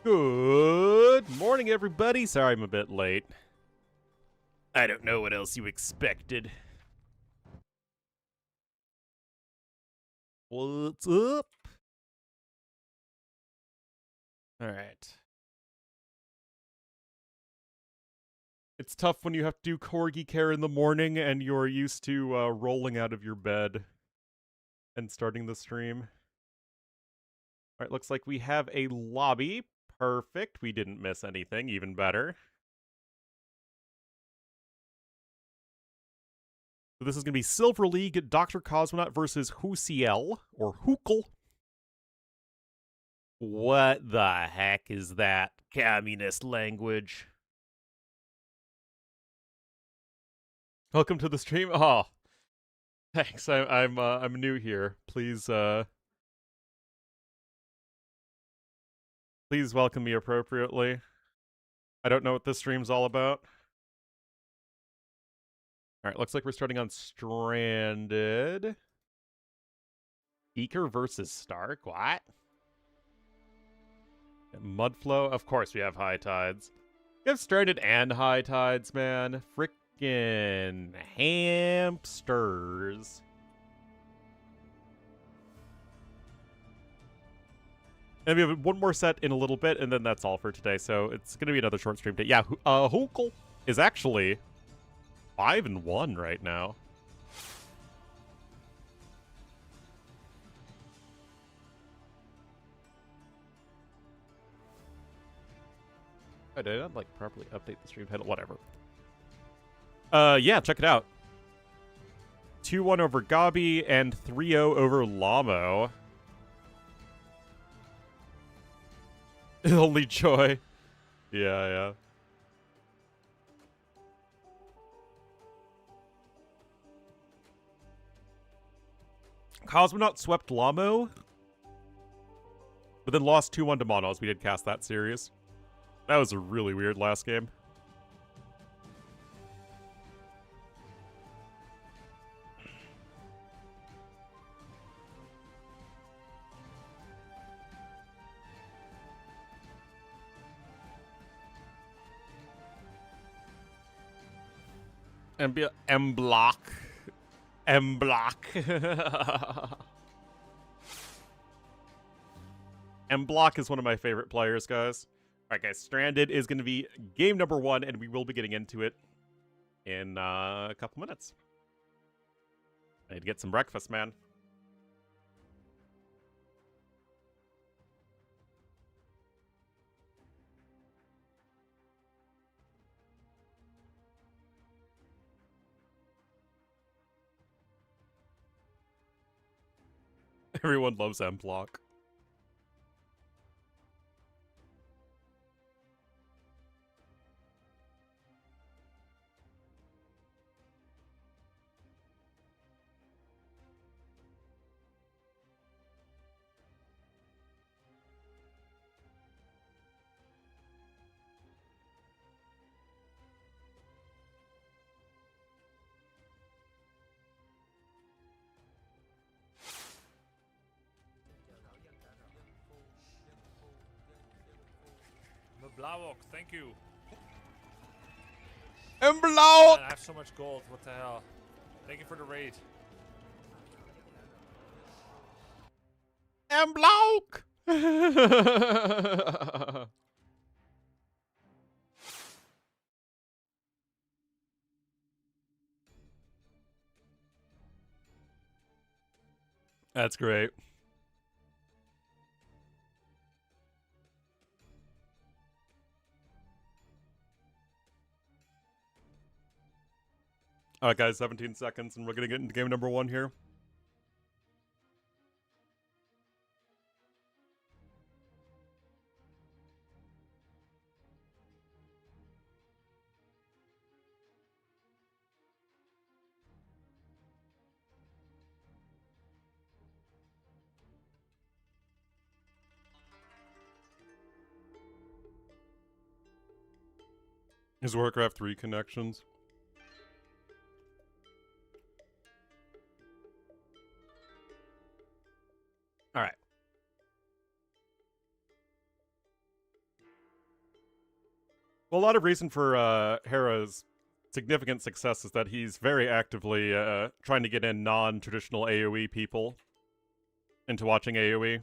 Good morning, everybody. Sorry I'm a bit late. I don't know what else you expected. What's up? Alright. It's tough when you have to do corgi care in the morning and you're used to rolling out of your bed and starting the stream. Alright, looks like we have a lobby. Perfect. We didn't miss anything. Even better. So this is going to be Silver League, Dr. Cosmonaut versus Husiel, or Hookel. What the heck is that communist language? Welcome to the stream. Oh, thanks. I'm new here. Please please welcome me appropriately. I don't know what this stream's all about. All right, looks like we're starting on Stranded. Eaker versus Stark. What? Mudflow. Of course, we have High Tides. We have Stranded and High Tides, man. Frickin' hamsters. And we have one more set in a little bit, and then that's all for today. So it's going to be another short stream day. Yeah, Hokel is actually 5-1 right now. Oh, did I not, like, properly update the stream title? Whatever. Yeah, check it out. 2-1 over Gabi and 3-0 over Lamo. Only joy. Yeah. Cosmonaut swept Lamo, but then lost 2-1 to Monos. We did cast that series. That was a really weird last game. M-block. M-block. M-block is one of my favorite players, guys. Alright, guys, Stranded is going to be game number 1, and we will be getting into it in a couple minutes. I need to get some breakfast, man. Everyone loves M-block. Blauok, thank you. M-block! I have so much gold, what the hell. Thank you for the raid. M-block! That's great. Alright, guys, 17 seconds, and we're going to get into game number 1 here. Is Warcraft 3 connections? Alright. Well, a lot of reason for Hera's significant success is that he's very actively trying to get in non-traditional AoE people into watching AoE.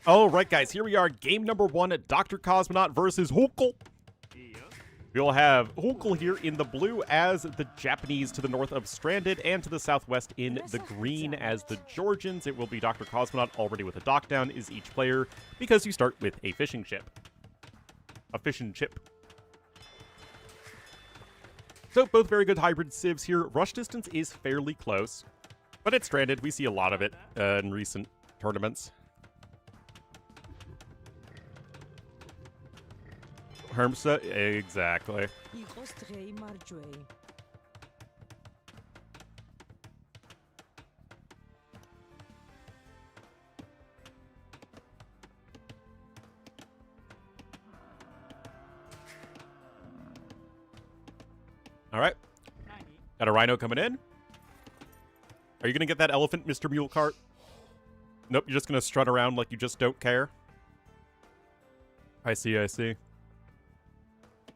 All right, guys, here we are. Game number 1 at Dr. Cosmonaut versus Hukul. We'll have Hukul here in the blue as the Japanese to the north of Stranded, and to the southwest in the green as the Georgians. It will be Dr. Cosmonaut already with a dockdown is each player, because you start with a fishing ship. A fishing chip. So both very good hybrid civs here. Rush distance is fairly close, but it's Stranded. We see a lot of it in recent tournaments. Hermsa, exactly. All right. Got a rhino coming in. Are you going to get that elephant, Mr. Mule Cart? Nope, you're just going to strut around like you just don't care. I see, I see.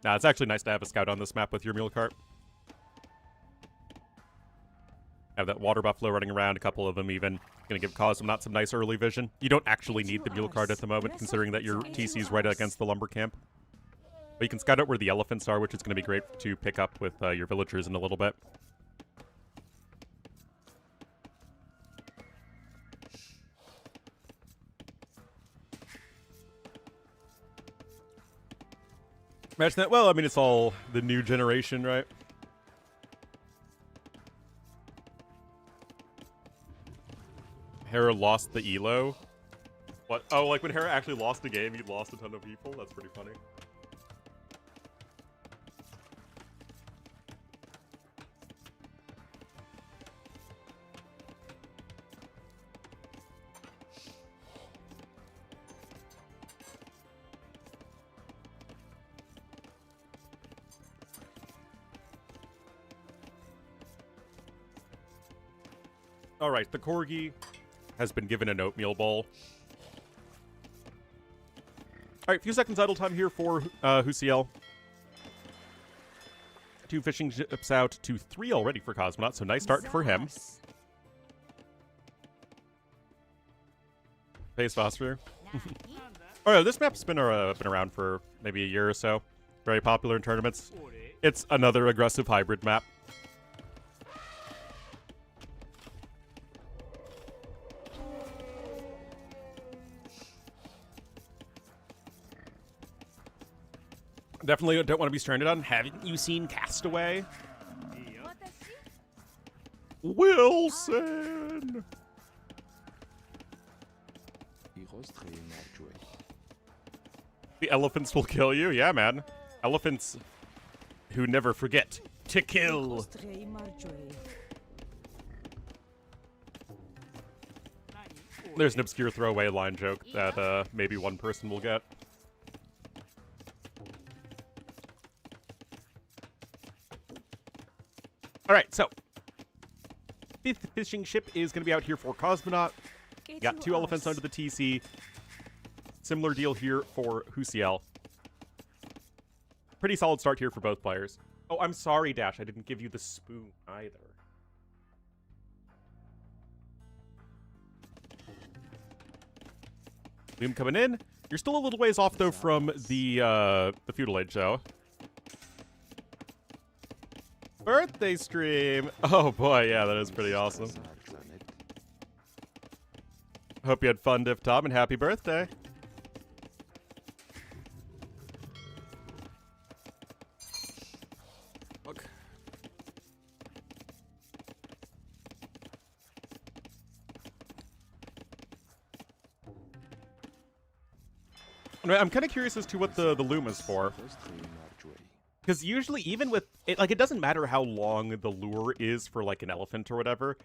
Nah, it's actually nice to have a scout on this map with your mule cart. Have that water buffalo running around, a couple of them even. Gonna give Cosmonaut some nice early vision. You don't actually need the mule cart at the moment, considering that your TC is right against the lumber camp. But you can scout out where the elephants are, which is gonna be great to pick up with your villagers in a little bit. Imagine that. Well, I mean, it's all the new generation, right? Hera lost the elo. What? Oh, like when Hera actually lost the game, he lost a ton of people? That's pretty funny. Alright, the Corgi has been given an oatmeal bowl. Alright, few seconds idle time here for Husiel. 2 fishing ships out to 3 already for Cosmonaut, so nice start for him. Pace Phosphor. Alright, this map's been around for maybe a year or so. Very popular in tournaments. It's another aggressive hybrid map. Definitely don't want to be stranded on. Haven't you seen Castaway? Wilson! The elephants will kill you? Yeah, man. Elephants who never forget to kill. There's an obscure throwaway line joke that maybe one person will get. Alright, so 5th fishing ship is going to be out here for Cosmonaut. Got 2 elephants under the TC. Similar deal here for Husiel. Pretty solid start here for both players. Oh, I'm sorry, Dash. I didn't give you the spoon either. Loom coming in. You're still a little ways off, though, from the feudal age, though. Birthday stream! Oh boy, yeah, that is pretty awesome. Hope you had fun, Div Tom, and happy birthday. Look. I'm kind of curious as to what the loom is for. Because usually, even with it, like, it doesn't matter how long the lure is for, like, an elephant or whatever.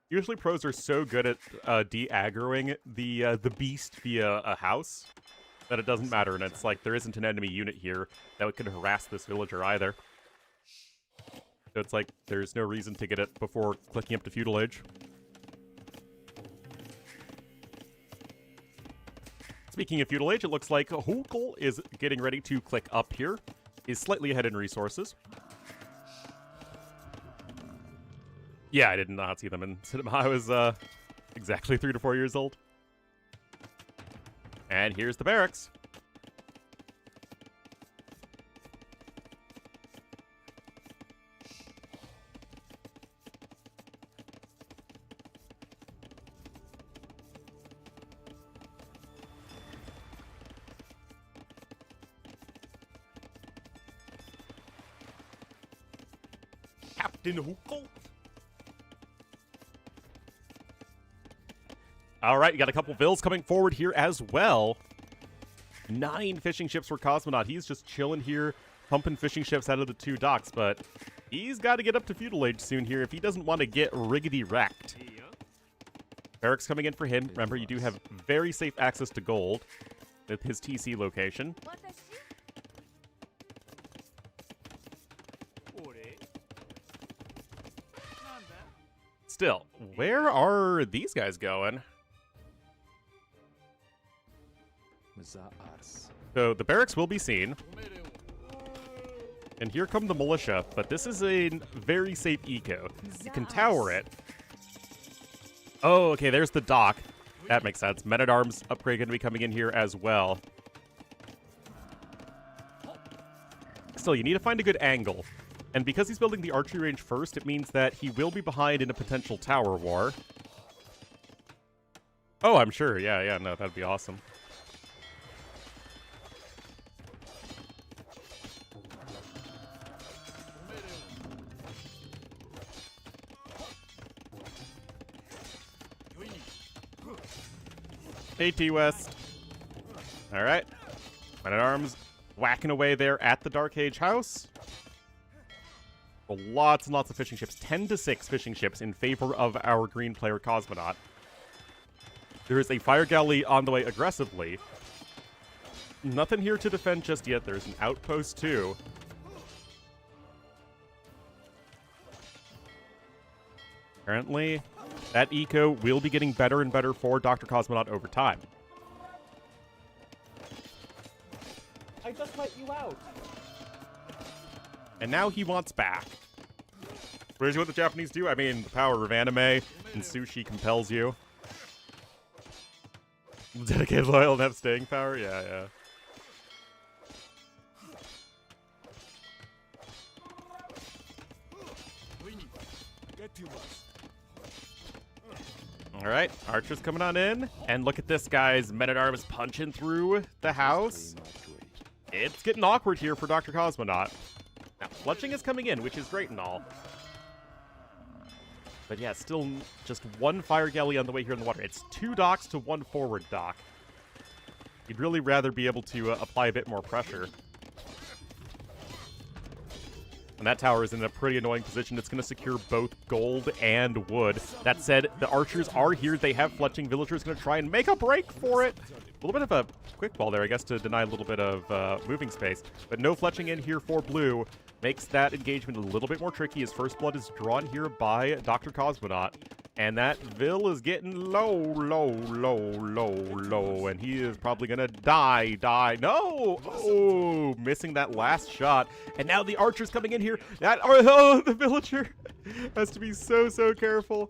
Usually, pros are so good at de-aggroing the beast via a house that it doesn't matter. And it's like there isn't an enemy unit here that could harass this villager either. So it's like there's no reason to get it before clicking up to Feudal Age. Speaking of Feudal Age, it looks like Hukul is getting ready to click up here. Is slightly ahead in resources. Yeah, I did not see them in cinema. I was exactly 3 to 4 years old. And here's the barracks. Captain Hukul. All right, you got a couple Vills coming forward here as well. 9 fishing ships for Cosmonaut. He's just chilling here, pumping fishing ships out of the 2 docks, but he's got to get up to Feudal Age soon here if he doesn't want to get riggedy wrecked. Barracks coming in for him. Remember, you do have very safe access to gold with his TC location. Still, where are these guys going? So the barracks will be seen. And here come the militia, but this is a very safe eco. You can tower it. Oh, okay, there's the dock. That makes sense. Men-at-Arms upgrade going to be coming in here as well. Still, you need to find a good angle. And because he's building the archery range first, it means that he will be behind in a potential tower war. Oh, I'm sure. Yeah, no, that'd be awesome. AT West. All right. Men-at-Arms whacking away there at the Dark Age house. Lots and lots of fishing ships. 10 to 6 fishing ships in favor of our green player Cosmonaut. There is a fire galley on the way aggressively. Nothing here to defend just yet. There's an outpost too. Apparently, that eco will be getting better and better for Dr. Cosmonaut over time. I just let you out. And now he wants back. What the Japanese do? I mean, the power of anime and sushi compels you. Dedicated, loyal, and have staying power? Yeah. Alright, archers coming on in. And look at this, guys. Men-at-Arms punching through the house. It's getting awkward here for Dr. Cosmonaut. Now, fletching is coming in, which is great and all. But yeah, still just 1 fire galley on the way here in the water. It's 2 docks to 1 forward dock. You'd really rather be able to apply a bit more pressure. And that tower is in a pretty annoying position. It's going to secure both gold and wood. That said, the archers are here. They have fletching. Villagers going to try and make a break for it. A little bit of a quick ball there, I guess, to deny a little bit of moving space. But no fletching in here for blue. Makes that engagement a little bit more tricky. His first blood is drawn here by Dr. Cosmonaut. And that Vil is getting low. And he is probably going to die. No! Oh, missing that last shot. And now the archer's coming in here. The villager has to be so careful.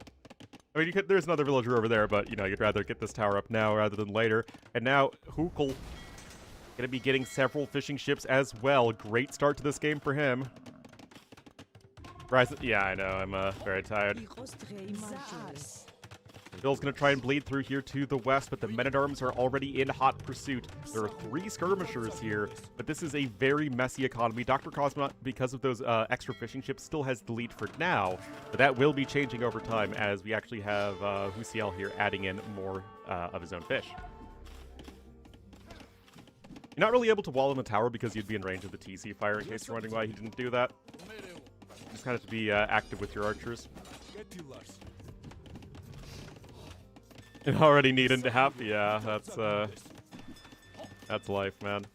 I mean, there's another villager over there, but, you'd rather get this tower up now rather than later. And now Hukul going to be getting several fishing ships as well. Great start to this game for him. Yeah, I know. I'm very tired. Bill's going to try and bleed through here to the west, but the Men-at-Arms are already in hot pursuit. There are 3 skirmishers here, but this is a very messy economy. Dr. Cosmonaut, because of those extra fishing ships, still has the lead for now, but that will be changing over time as we actually have Husiel here adding in more of his own fish. You're not really able to wall in the tower because you'd be in range of the TC fire, in case you're wondering why he didn't do that. You just kind of have to be active with your archers. And already needing to have, yeah, that's life, man.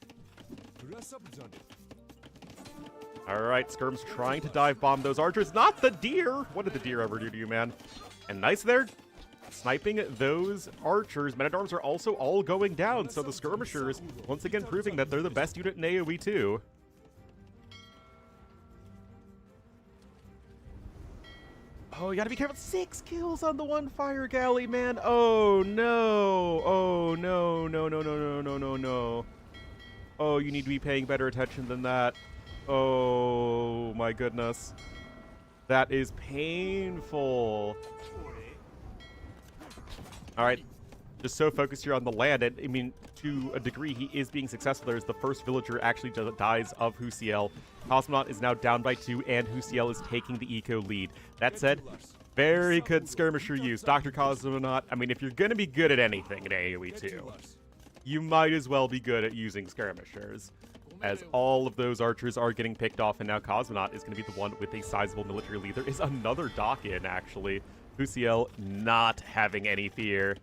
Alright, Skirm's trying to dive bomb those archers. Not the deer! What did the deer ever do to you, man? And nice there. Sniping those archers. Men-at-Arms are also all going down, so the Skirmishers, once again proving that they're the best unit in AoE too. Oh, you gotta be careful. 6 kills on the one fire galley, man. Oh, no. Oh, no, no, no, no, no, no, no, no. Oh, you need to be paying better attention than that. Oh, my goodness. That is painful. All right. Just so focused here on the land. And, I mean, to a degree, he is being successful. There's the first villager actually dies of Husiel. Cosmonaut is now down by 2, and Husiel is taking the eco lead. That said, very good skirmisher use. Dr. Cosmonaut, I mean, if you're going to be good at anything in AoE 2, you might as well be good at using skirmishers, as all of those archers are getting picked off, and now Cosmonaut is going to be the one with a sizable military lead. There is another dock in, actually. Husiel not having any fear.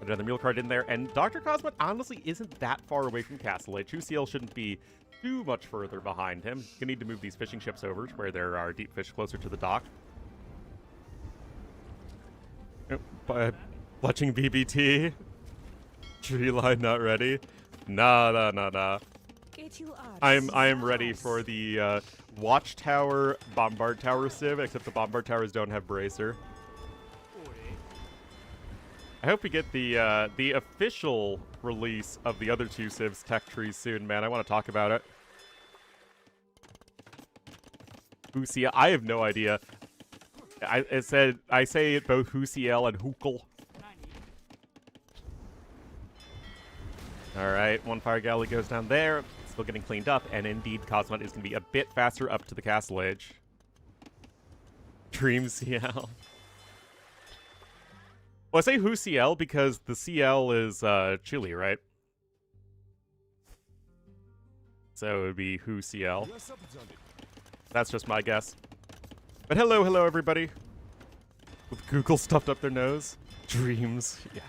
Another mule card in there, and Dr. Cosmonaut honestly isn't that far away from Castle H. Husiel shouldn't be too much further behind him. Gonna need to move these fishing ships over to where there are deep fish closer to the dock. Watching BBT. Tree line not ready. Nah. I am ready for the Watchtower Bombard Tower civ, except the Bombard Towers don't have Bracer. I hope we get the official release of the other 2 civs tech trees soon, man. I want to talk about it. Husiel, I have no idea. I say it both Husiel and Hukel. All right, one fire galley goes down there. Still getting cleaned up, and indeed, Cosmonaut is going to be a bit faster up to the castle edge. Dream CL. Well, I say Husiel because the CL is Chile, right? So it would be Husiel. That's just my guess. But hello everybody. With Google stuffed up their nose. Dreams, yeah.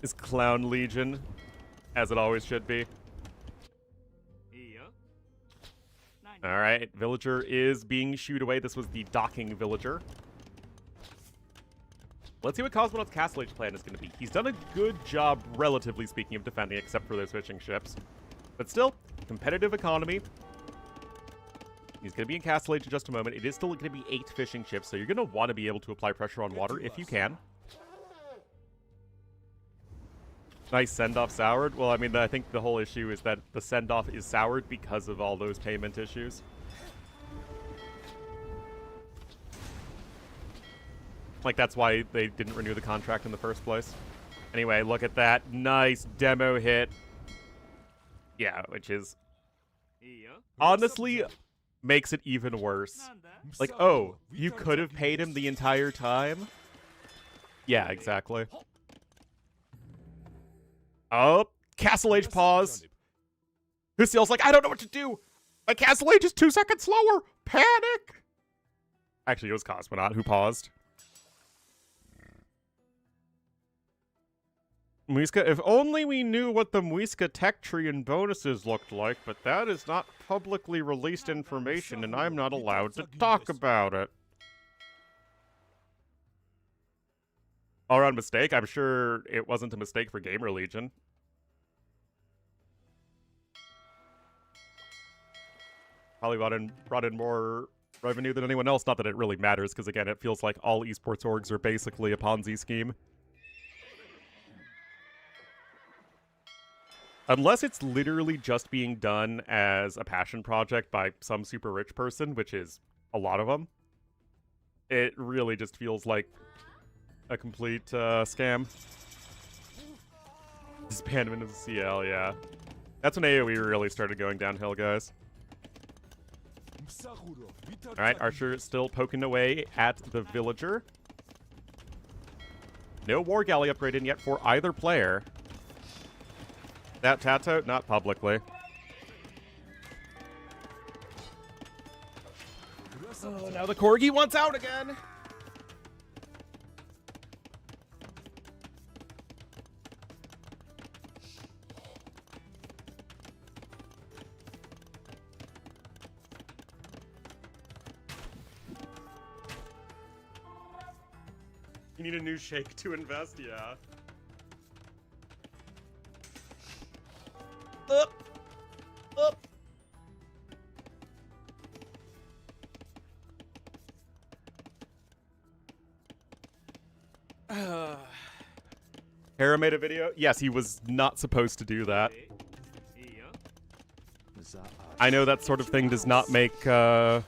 Is Clown Legion, as it always should be. Alright, villager is being shooed away. This was the docking villager. Let's see what Cosmonaut's Castle Age plan is going to be. He's done a good job, relatively speaking, of defending, except for those fishing ships. But still, competitive economy. He's going to be in Castle Age in just a moment. It is still going to be 8 fishing ships, so you're going to want to be able to apply pressure on water if you can. Nice send-off soured. Well, I mean, I think the whole issue is that the send-off is soured because of all those payment issues. Like, that's why they didn't renew the contract in the first place. Anyway, look at that. Nice demo hit. Yeah, which is... honestly, makes it even worse. Like, oh, you could have paid him the entire time? Yeah, exactly. Oh, Castle Age pause. Husiel's like, I don't know what to do. My Castle Age is 2 seconds slower. Panic. Actually, it was Cosmonaut who paused. Muisca, if only we knew what the Muisca tech tree and bonuses looked like, but that is not publicly released information, and I'm not allowed to talk about it. All around mistake? I'm sure it wasn't a mistake for Gamer Legion. Probably brought in more revenue than anyone else. Not that it really matters, because again, it feels like all esports orgs are basically a Ponzi scheme. Unless it's literally just being done as a passion project by some super rich person, which is a lot of them, it really just feels like a complete scam. Disbandment of the CL, yeah. That's when AoE really started going downhill, guys. Alright, Archer still poking away at the villager. No war galley upgrade in yet for either player. That Tato, not publicly. Oh, now the Corgi wants out again! You need a new shake to invest, yeah. Up! Up! Hera made a video? Yes, he was not supposed to do that. I know that sort of thing does not make Forgotten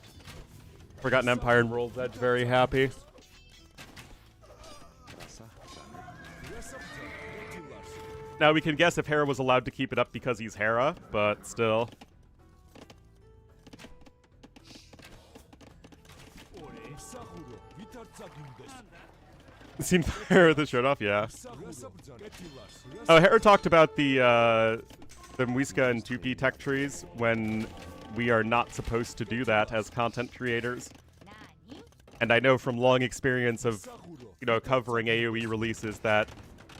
Empire and World's Edge very happy. Now we can guess if Hera was allowed to keep it up because he's Hera, but still. Seen Hera the showed off? Yeah. Oh, Hera talked about the Muisca and 2P tech trees when we are not supposed to do that as content creators. And I know from long experience of, you know, covering AoE releases that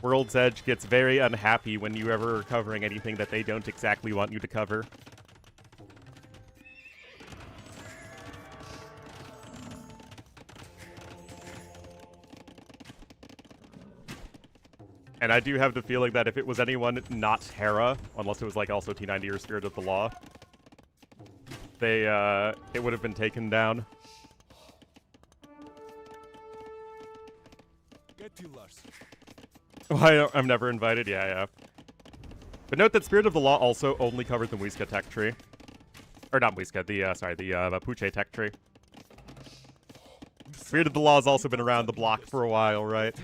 World's Edge gets very unhappy when you ever are covering anything that they don't exactly want you to cover. And I do have the feeling that if it was anyone not Hera, unless it was like also T90 or Spirit of the Law, it would have been taken down. Why I'm never invited? Yeah. But note that Spirit of the Law also only covered the Muisca tech tree. Or not Muisca, the Mapuche tech tree. Spirit of the Law has also been around the block for a while, right?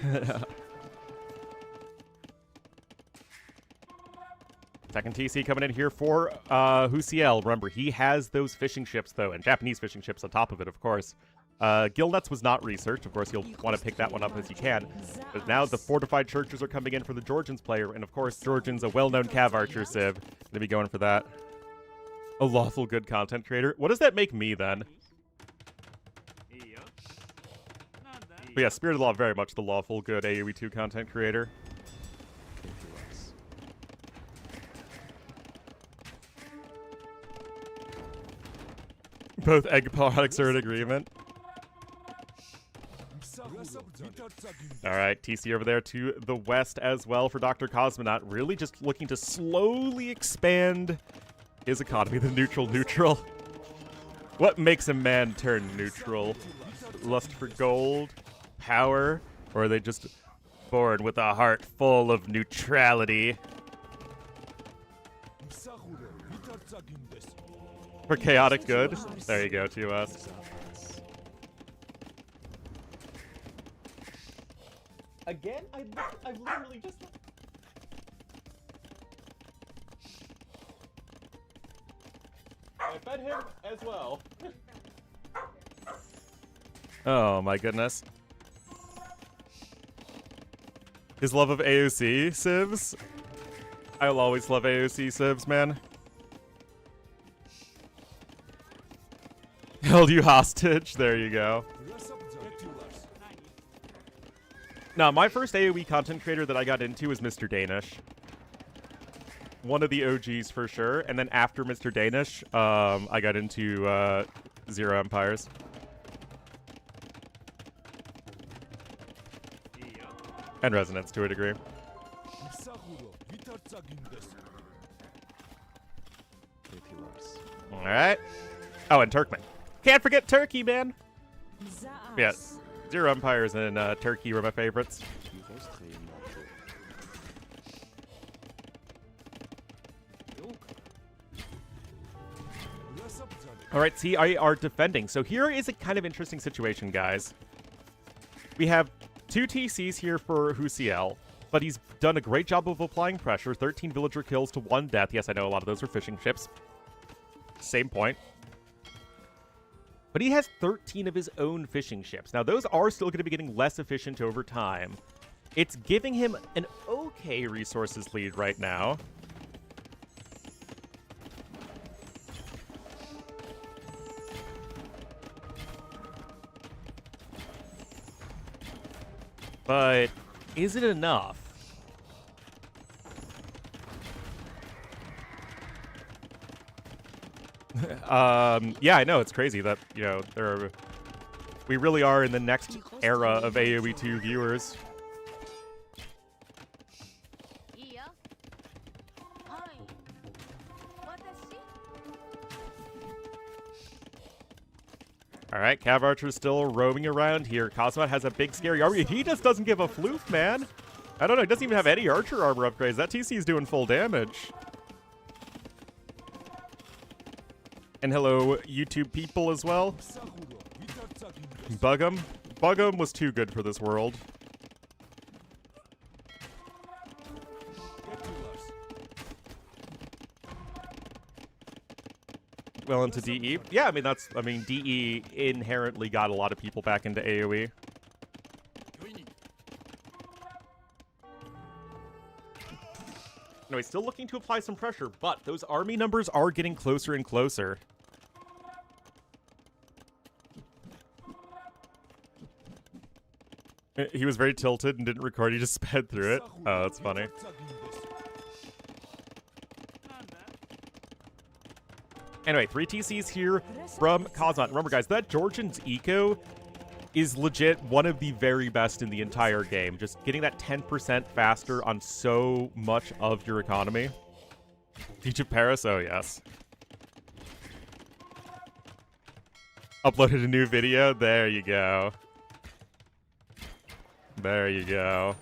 Second TC coming in here for Husiel. Remember, he has those fishing ships, though, and Japanese fishing ships on top of it, of course. Gilnuts was not researched. Of course, you'll want to pick that one up as you can. But now the fortified churches are coming in for the Georgians player, and of course, Georgian's a well-known cav archer civ. Gonna be going for that. A lawful good content creator. What does that make me, then? But yeah, Spirit of the Law, very much the lawful good AoE 2 content creator. Both egg products are in agreement. Alright, TC over there to the west as well for Dr. Cosmonaut. Really just looking to slowly expand his economy. The neutral. What makes a man turn neutral? Lust for gold? Power? Or are they just born with a heart full of neutrality? For chaotic good? There you go, TOS. Again? I've literally just... I fed him as well. Oh my goodness. His love of AOC civs? I'll always love AOC civs, man. Held you hostage. There you go. Now, my first AoE content creator that I got into was Mr. Danish. One of the OGs for sure. And then after Mr. Danish, I got into Zero Empires. And Resonance to a degree. Alright. Oh, and Turkmen. Can't forget Turkey, man! Yeah, Zero Empires and Turkey were my favorites. Alright, CIR defending. So here is a kind of interesting situation, guys. We have 2 TCs here for Husiel, but he's done a great job of applying pressure. 13 villager kills to 1 death. Yes, I know a lot of those are fishing ships. Same point. But he has 13 of his own fishing ships. Now, those are still going to be getting less efficient over time. It's giving him an okay resources lead right now. But is it enough? Yeah, I know, it's crazy that, you know, We really are in the next era of AoE 2 viewers. Alright, Cav Archer's still roaming around here. Cosmot has a big scary army. He just doesn't give a floof, man. I don't know, he doesn't even have any archer armor upgrades. That TC is doing full damage. And hello, YouTube people as well. Bug'em. Bug'em was too good for this world. Well into DE. Yeah, I mean, DE inherently got a lot of people back into AoE. No, he's still looking to apply some pressure, but those army numbers are getting closer and closer. He was very tilted and didn't record, he just sped through it. Oh, that's funny. Anyway, 3 TCs here from Cosmot. Remember, guys, that Georgian's eco is legit one of the very best in the entire game. Just getting that 10% faster on so much of your economy. Siege of Paris? Oh, yes. Uploaded a new video? There you go. There you go.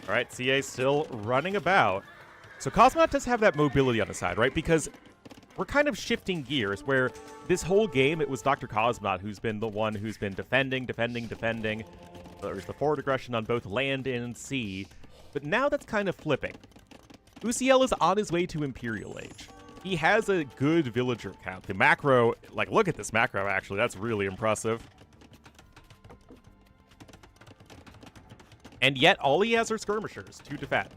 All right, CA still running about. So Cosmonaut does have that mobility on the side, right? Because we're kind of shifting gears where this whole game, it was Dr. Cosmonaut who's been the one who's been defending. There's the forward aggression on both land and sea. But now that's kind of flipping. Uciel is on his way to Imperial Age. He has a good villager count. The macro, like, look at this macro, actually. That's really impressive. And yet, all he has are skirmishers to defend.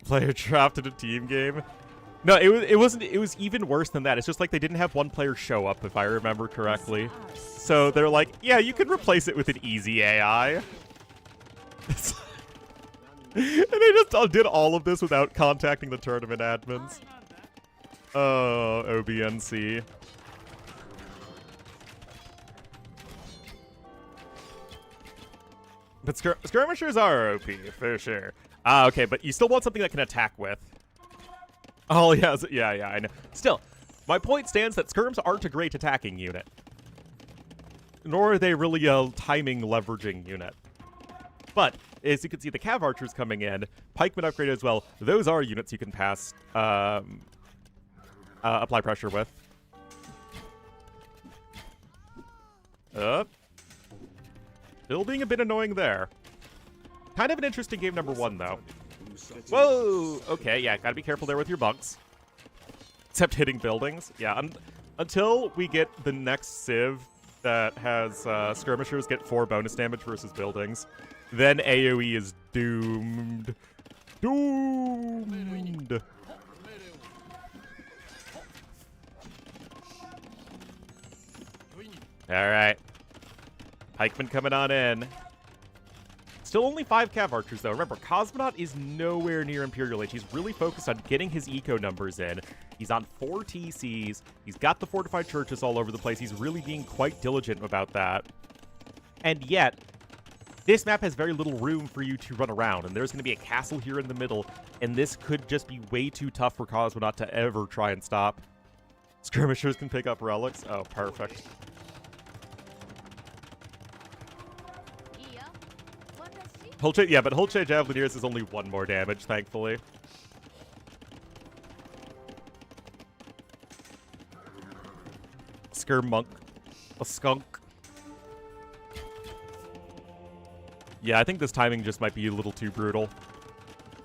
Player trapped in a team game. No, it wasn't. It was even worse than that. It's just like they didn't have one player show up, if I remember correctly. So they're like, yeah, you can replace it with an easy AI. And they just did all of this without contacting the tournament admins. Oh, OBNC. But skirmishers are OP, for sure. Okay, but you still want something that can attack with. Oh, yeah, I know. Still, my point stands that skirms aren't a great attacking unit. Nor are they really a timing leveraging unit. But, as you can see, the Cav Archers coming in, Pikemen upgraded as well. Those are units you can pass, apply pressure with. Still being a bit annoying there. Kind of an interesting game number 1, though. Whoa! Okay, yeah, gotta be careful there with your bunks. Except hitting buildings. Yeah, until we get the next Civ that has skirmishers get 4 bonus damage versus buildings, then AoE is doomed. Doomed! Alright. Pikeman coming on in. Still only 5 Cav Archers, though. Remember, Cosmonaut is nowhere near Imperial Age. He's really focused on getting his eco numbers in. He's on 4 TCs. He's got the fortified churches all over the place. He's really being quite diligent about that. And yet, this map has very little room for you to run around, and there's going to be a castle here in the middle, and this could just be way too tough for Cosmonaut to ever try and stop. Skirmishers can pick up relics. Oh, perfect. Yeah, but Holche Javelineers is only 1 more damage, thankfully. Skirmonk. A skunk. Yeah, I think this timing just might be a little too brutal.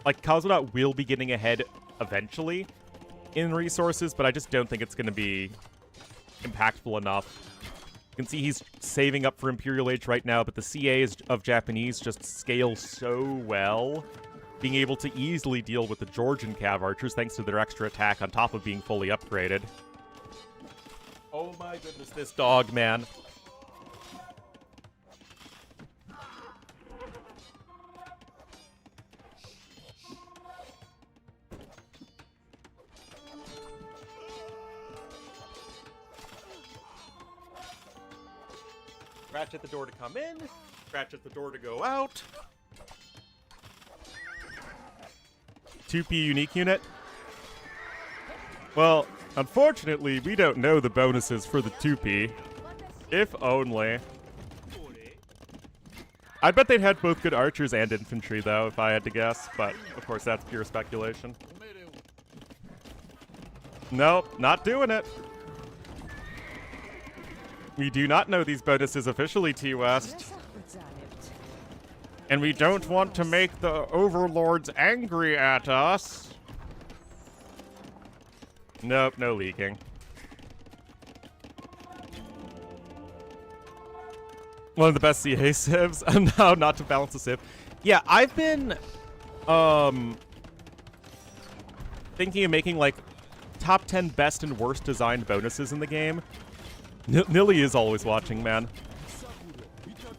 Like, Cosmonaut will be getting ahead eventually in resources, but I just don't think it's going to be impactful enough. You can see he's saving up for Imperial Age right now, but the CAs of Japanese just scale so well, being able to easily deal with the Georgian Cav Archers thanks to their extra attack on top of being fully upgraded. Oh my goodness, this dog, man. Scratch at the door to come in. Scratch at the door to go out. 2P unique unit. Well, unfortunately, we don't know the bonuses for the 2P. If only. I bet they'd had both good archers and infantry, though, if I had to guess. But, of course, that's pure speculation. Nope, not doing it. We do not know these bonuses officially, T-West. And we don't want to make the overlords angry at us. Nope, no leaking. One of the best CA civs. No, not to balance the civ. Yeah, I've been thinking of making like top 10 best and worst designed bonuses in the game. Nilly is always watching, man.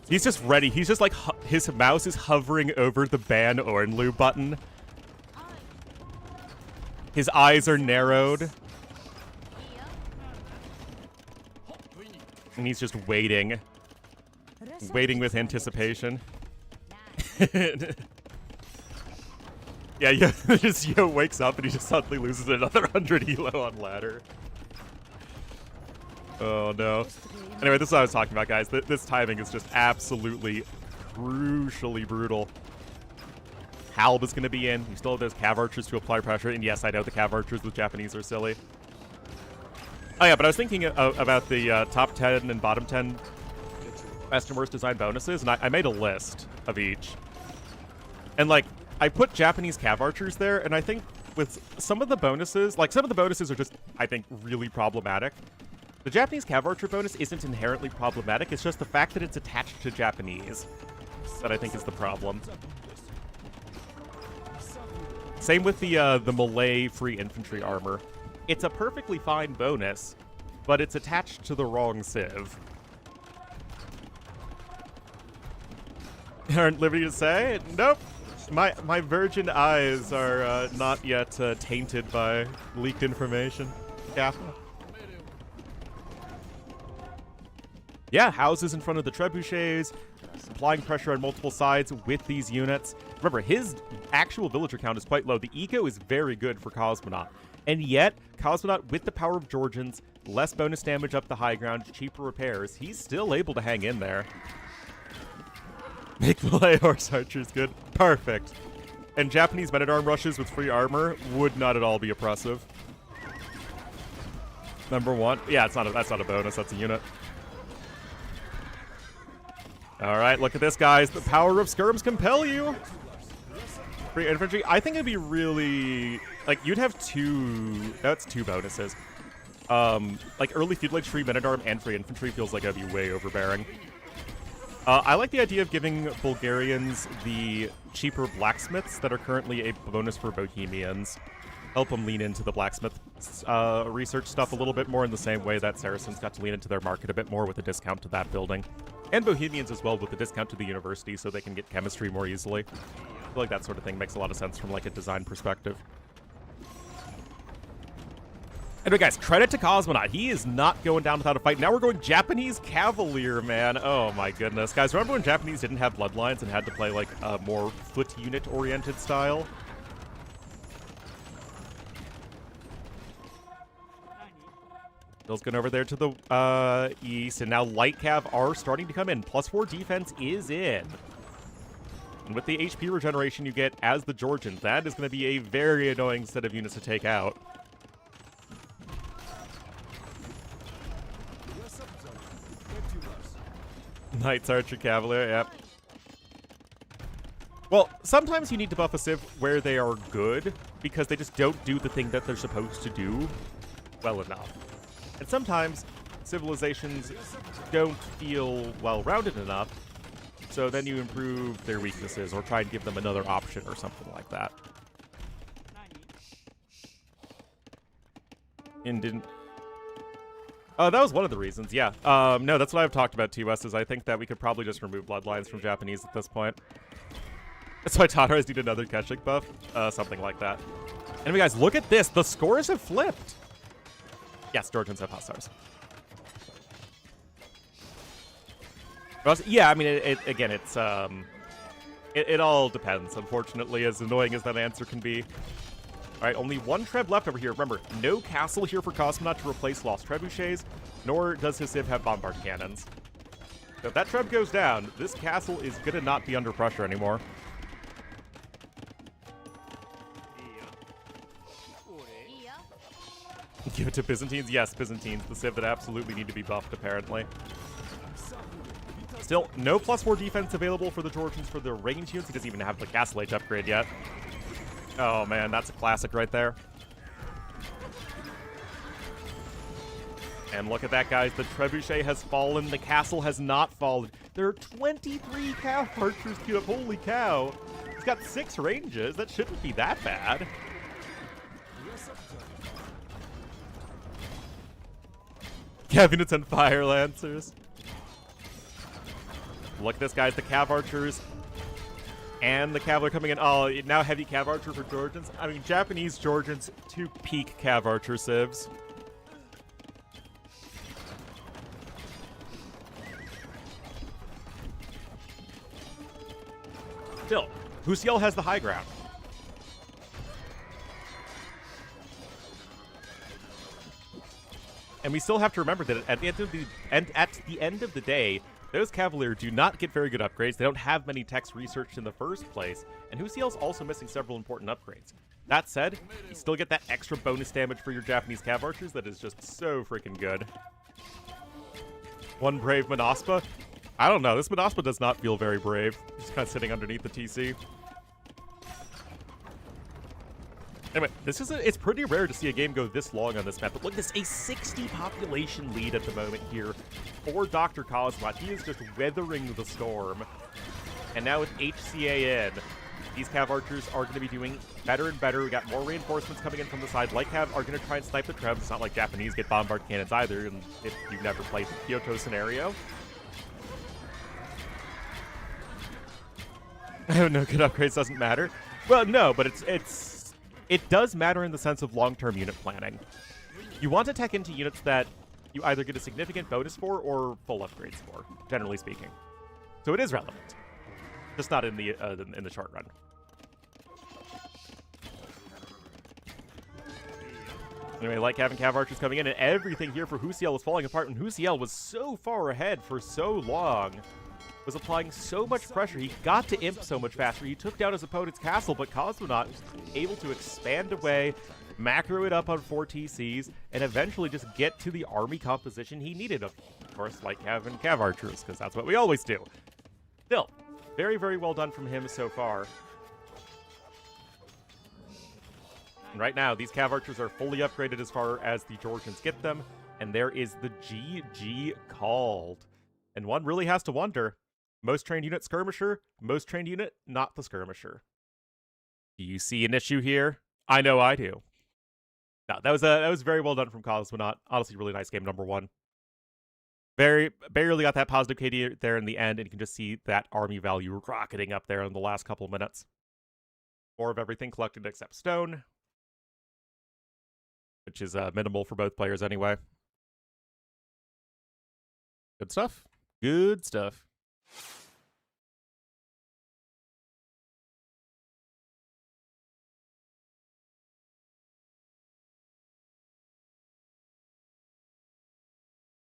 He's just ready. He's just like, his mouse is hovering over the ban Ornlu button. His eyes are narrowed. And he's just waiting. Waiting with anticipation. Yeah, just Yo wakes up and he just suddenly loses another 100 elo on ladder. Oh no. Anyway, this is what I was talking about, guys. This timing is just absolutely crucially brutal. Halb is going to be in. You still have those cav archers to apply pressure. And yes, I know the cav archers with Japanese are silly. Oh yeah, but I was thinking about the top 10 and bottom 10 best and worst design bonuses, and I made a list of each. And like, I put Japanese cav archers there, and I think with some of the bonuses, like some of the bonuses are just, I think, really problematic. The Japanese cav archer bonus isn't inherently problematic, it's just the fact that it's attached to Japanese that I think is the problem. Same with the Malay free infantry armor. It's a perfectly fine bonus, but it's attached to the wrong civ. Aren't liberty to say? Nope. My virgin eyes are not yet tainted by leaked information. Yeah. Yeah, houses in front of the trebuchets, applying pressure on multiple sides with these units. Remember, his actual villager count is quite low. The eco is very good for Cosmonaut. And yet, Cosmonaut, with the power of Georgians, less bonus damage up the high ground, cheaper repairs, he's still able to hang in there. Make Malay horse archers good. Perfect. And Japanese men-at-arm rushes with free armor would not at all be oppressive. Number one. Yeah, that's not a bonus, that's a unit. Alright, look at this, guys. The power of skirms compel you. Free infantry. I think it'd be really... Like, you'd have that's two bonuses. Like, early feudal age free men-at-arm and free infantry feels like that'd be way overbearing. I like the idea of giving Bulgarians the cheaper blacksmiths that are currently a bonus for Bohemians. Help them lean into the blacksmith research stuff a little bit more in the same way that Saracens got to lean into their market a bit more with a discount to that building. And Bohemians as well with a discount to the university so they can get chemistry more easily. I feel like that sort of thing makes a lot of sense from like a design perspective. Anyway, guys, credit to Cosmonaut. He is not going down without a fight. Now we're going Japanese Cavalier, man. Oh, my goodness. Guys, remember when Japanese didn't have bloodlines and had to play, like, a more foot unit-oriented style? Bill's going over there to the east, and now light cav are starting to come in. +4 defense is in. And with the HP regeneration you get as the Georgians, that is going to be a very annoying set of units to take out. Knights, Archer, Cavalier, yep. Well, sometimes you need to buff a civ where they are good, because they just don't do the thing that they're supposed to do well enough. And sometimes civilizations don't feel well-rounded enough, so then you improve their weaknesses or try and give them another option or something like that. And didn't... Oh, that was one of the reasons, yeah. No, that's what I've talked about, T-West, is I think that we could probably just remove bloodlines from Japanese at this point. That's why Tataras need another Keshik buff. Something like that. Anyway, guys, look at this. The scores have flipped. Yes, Georgians have Hussars. Yeah, I mean, again, it's it all depends. Unfortunately, as annoying as that answer can be. All right, only one Treb left over here. Remember, no castle here for Cosmonaut to replace lost Trebuchets, nor does his Civ have bombard cannons. So if that Treb goes down, this castle is gonna not be under pressure anymore. Give it to Byzantines? Yes, Byzantines, the Civ that absolutely need to be buffed, apparently. Still, no +4 defense available for the Georgians for the range units. He doesn't even have the Castle Age upgrade yet. Oh man, that's a classic right there. And look at that, guys. The Trebuchet has fallen. The castle has not fallen. There are 23 Cav archers queued up. Holy cow. He's got 6 ranges. That shouldn't be that bad. Cabinets and Fire Lancers. Look at this, guys. The Cav archers and the Cavalry coming in. Oh, now heavy Cav archer for Georgians. I mean, Japanese Georgians, 2 peak Cav archer civs. Still, Husiel has the high ground. And we still have to remember that at the end of the day, those Cavalier do not get very good upgrades. They don't have many techs researched in the first place, and Husiel's also missing several important upgrades. That said, you still get that extra bonus damage for your Japanese Cav archers that is just so freaking good. One brave Manaspa. I don't know. This Manaspa does not feel very brave. He's kind of sitting underneath the TC. Anyway, it's pretty rare to see a game go this long on this map, but look at this, a 60 population lead at the moment here for Dr. Cosmot. He is just weathering the storm. And now with HCA in, these Cav archers are going to be doing better and better. We got more reinforcements coming in from the side. Light Cav are going to try and snipe the Trebs. It's not like Japanese get bombard cannons either, and if you've never played the Kyoto scenario. Oh no, good upgrades doesn't matter. Well, no, but it does matter in the sense of long-term unit planning. You want to tech into units that you either get a significant bonus for or full upgrades for, generally speaking. So it is relevant, just not in the short run. Anyway, like having Cav archers coming in, and everything here for Husiel is falling apart. And Husiel was so far ahead for so long, was applying so much pressure. He got to imp so much faster. He took down his opponent's castle, but Cosmonaut was able to expand away, macro it up on 4 TCs, and eventually just get to the army composition he needed. Of course, like having Cav archers, because that's what we always do. Still, very, very well done from him so far. And right now, these Cav archers are fully upgraded as far as the Georgians get them, and there is the GG called. And one really has to wonder, most trained unit skirmisher, most trained unit not the skirmisher. Do you see an issue here? I know I do. No, that was very well done from Cosmonaut. Honestly, really nice game, number 1. Barely got that positive KD there in the end, and you can just see that army value rocketing up there in the last couple minutes. More of everything collected except stone, which is minimal for both players anyway. Good stuff. Good stuff.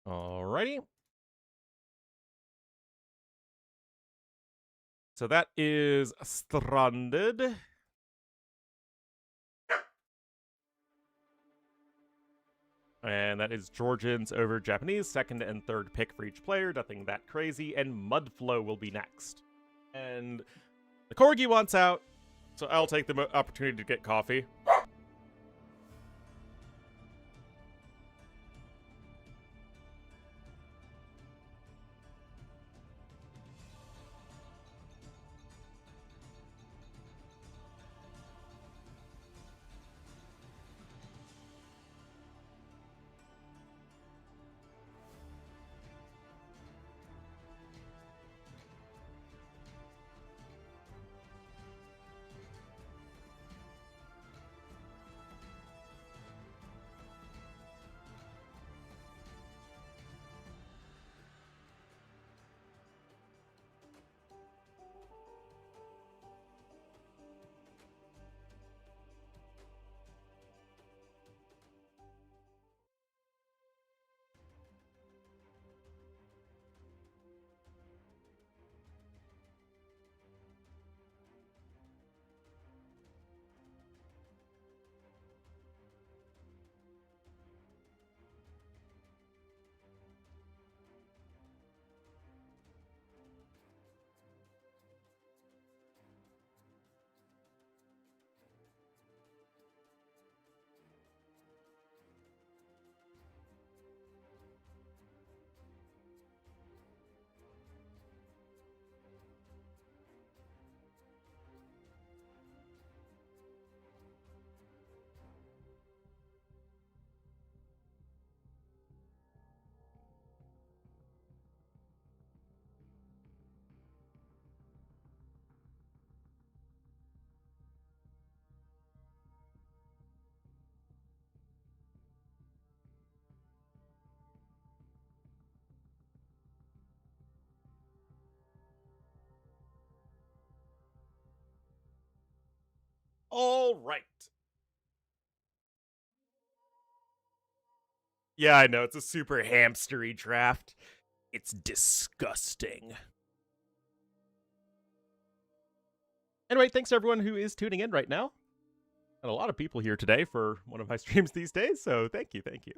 Alrighty. So that is Stranded. And that is Georgians over Japanese, 2nd and 3rd pick for each player, nothing that crazy, and Mudflow will be next. And the Corgi wants out, so I'll take the opportunity to get coffee. All right. Yeah, I know. It's a super hamstery draft. It's disgusting. Anyway, thanks to everyone who is tuning in right now. And a lot of people here today for one of my streams these days, so thank you, thank you.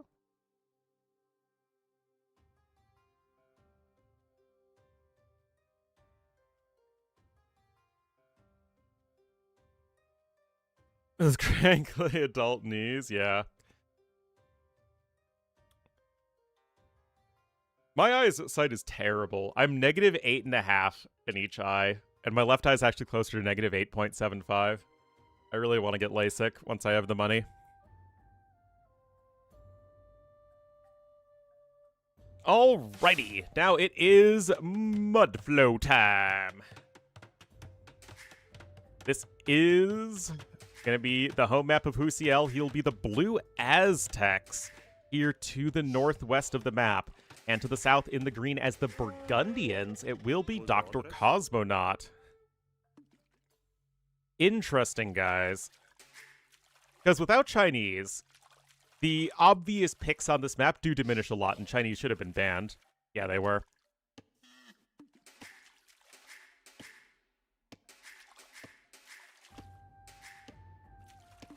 Those crankly adult knees, yeah. My eyesight is terrible. I'm negative 8.5 in each eye, and my left eye is actually closer to negative 8.75. I really want to get LASIK once I have the money. Alrighty, now it is Mudflow time. This is gonna be the home map of Husiel. He'll be the Blue Aztecs here to the northwest of the map. And to the south in the green as the Burgundians, it will be Dr. Cosmonaut. Interesting, guys. Because without Chinese, the obvious picks on this map do diminish a lot, and Chinese should have been banned. Yeah, they were.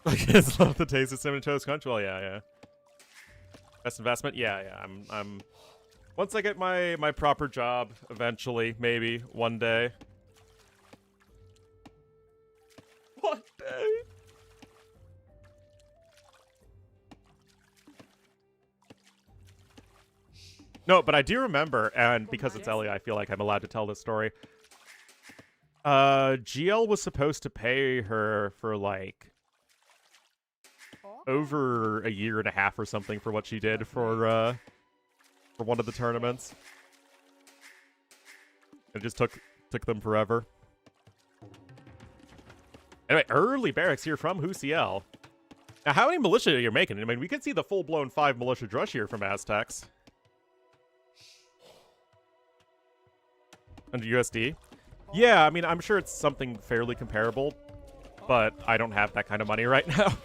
I just love the taste of cinnamon toast crunch. Well, yeah. Best investment? Yeah. I'm. Once I get my proper job, eventually, maybe one day. One day. No, but I do remember, and because it's Ellie, I feel like I'm allowed to tell this story. GL was supposed to pay her for like over a year and a half or something for what she did for one of the tournaments. It just took them forever. Anyway, early barracks here from Husiel. Now, how many militia are you making? I mean, we could see the full-blown 5 militia drush here from Aztecs. Under USD? Yeah, I mean, I'm sure it's something fairly comparable, but I don't have that kind of money right now.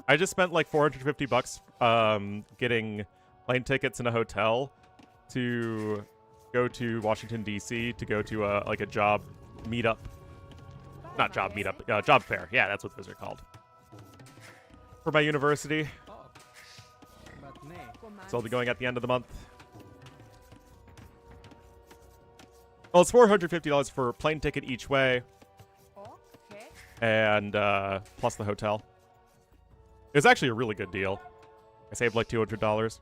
I just spent like $450 getting plane tickets and a hotel to go to Washington, D.C. to go to like a job meetup. Not job meetup, job fair. Yeah, that's what those are called. For my university. So I'll be going at the end of the month. Well, it's $450 for plane ticket each way. And plus the hotel. It's actually a really good deal. I saved like $200.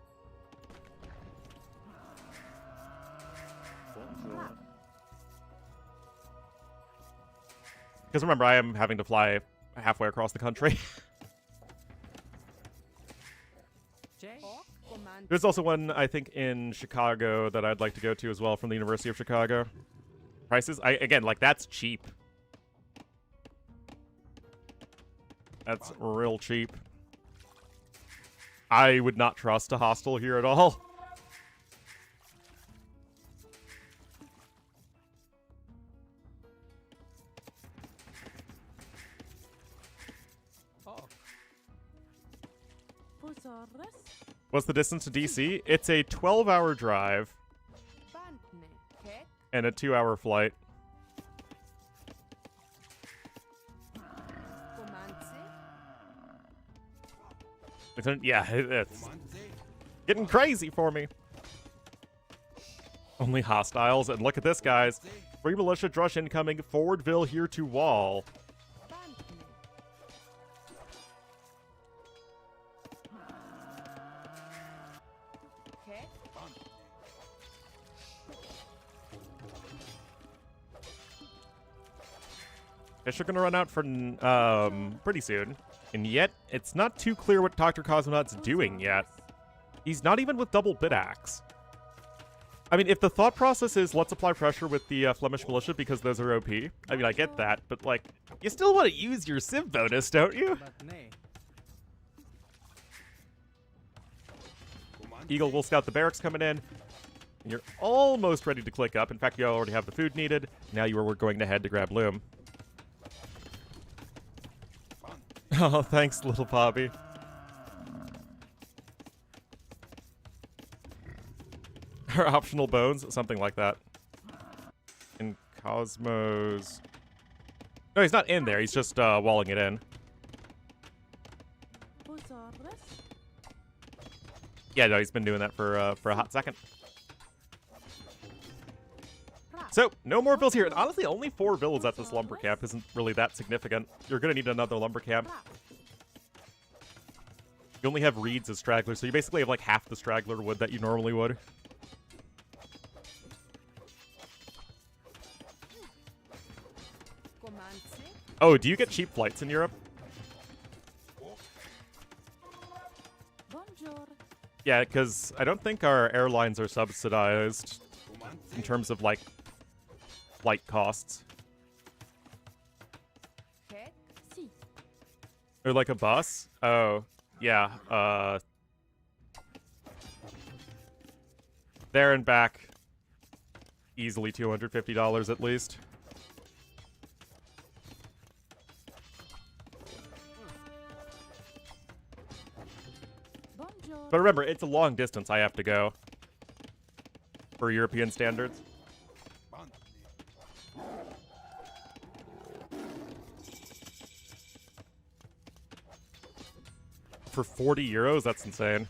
Because remember, I am having to fly halfway across the country. There's also one, I think, in Chicago that I'd like to go to as well from the University of Chicago. Prices? Again, like, that's cheap. That's real cheap. I would not trust a hostel here at all. What's the distance to DC? It's a 12-hour drive and a 2-hour flight. Yeah, it's getting crazy for me. Only hostiles, and look at this, guys. Free militia drush incoming. Forwardville here to wall. Fish are going to run out for pretty soon. And yet, it's not too clear what Dr. Cosmonaut's doing yet. He's not even with double bit axe. I mean, if the thought process is let's apply pressure with the Flemish militia because those are OP, I mean, I get that, but like, you still want to use your civ bonus, don't you? Eagle will scout the barracks coming in. You're almost ready to click up. In fact, you already have the food needed. Now you are going to head to grab loom. Oh, thanks, little Bobby. Or optional bones, something like that. In Cosmos... No, he's not in there. He's just walling it in. Yeah, no, he's been doing that for a hot second. So, no more bills here. And honestly, only 4 bills at this lumber camp isn't really that significant. You're going to need another lumber camp. You only have reeds as stragglers, so you basically have like half the straggler wood that you normally would. Oh, do you get cheap flights in Europe? Yeah, because I don't think our airlines are subsidized in terms of, like, flight costs. Or like a bus? Oh, yeah, there and back, easily $250 at least. But remember, it's a long distance I have to go for European standards. For 40 euros? That's insane.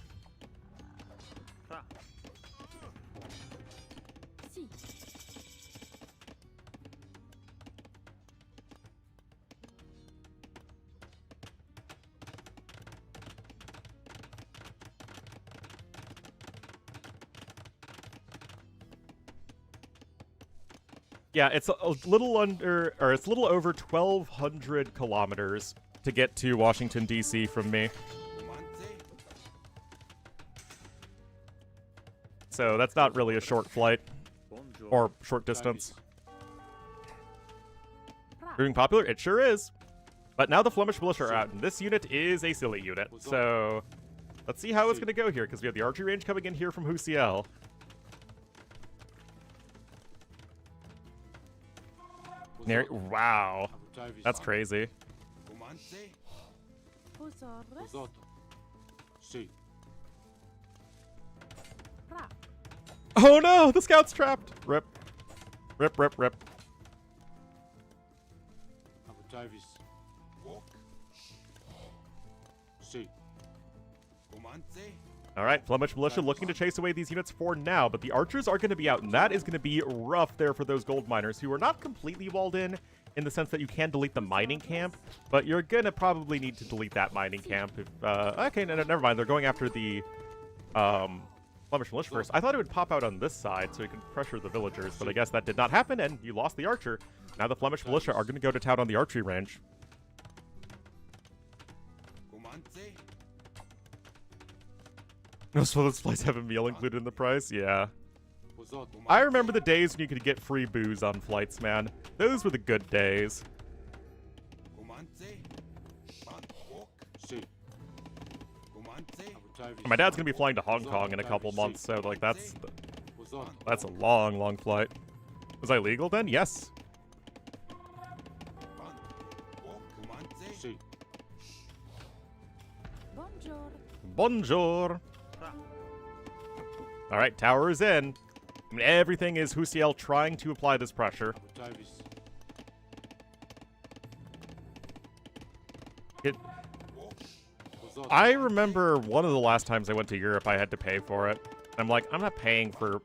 Yeah, it's a little under, or it's a little over 1,200 kilometers to get to Washington, D.C. from me. So that's not really a short flight, or short distance. Proving popular? It sure is. But now the Flemish militia are out, and this unit is a silly unit. So let's see how it's going to go here, because we have the archery range coming in here from Husiel. Wow, that's crazy. Oh no, the scout's trapped. Rip. Rip, rip, rip. Alright, Flemish militia looking to chase away these units for now, but the archers are going to be out, and that is going to be rough there for those gold miners, who are not completely walled in the sense that you can delete the mining camp, but you're going to probably need to delete that mining camp. If, okay, no, never mind, they're going after the Flemish militia first. I thought it would pop out on this side so you could pressure the villagers, but I guess that did not happen, and you lost the archer. Now the Flemish militia are going to go to town on the archery range. No, so those flights have a meal included in the price? Yeah. I remember the days when you could get free booze on flights, man. Those were the good days. My dad's gonna be flying to Hong Kong in a couple months, so like that's a long, long flight. Was I legal then? Yes. Bonjour. All right, tower is in. I mean, everything is Husiel trying to apply this pressure. I remember one of the last times I went to Europe, I had to pay for it. I'm like, I'm not paying for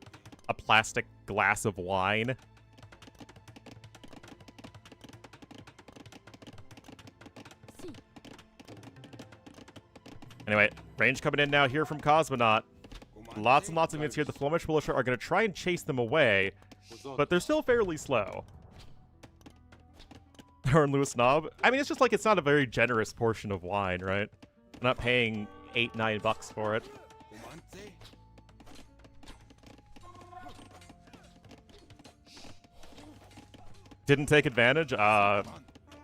a plastic glass of wine. Anyway, range coming in now here from Cosmonaut. Lots and lots of units here. The Flemish militia are going to try and chase them away, but they're still fairly slow. Ornlu snob? I mean, it's just like it's not a very generous portion of wine, right? I'm not paying $8-9 for it. Didn't take advantage?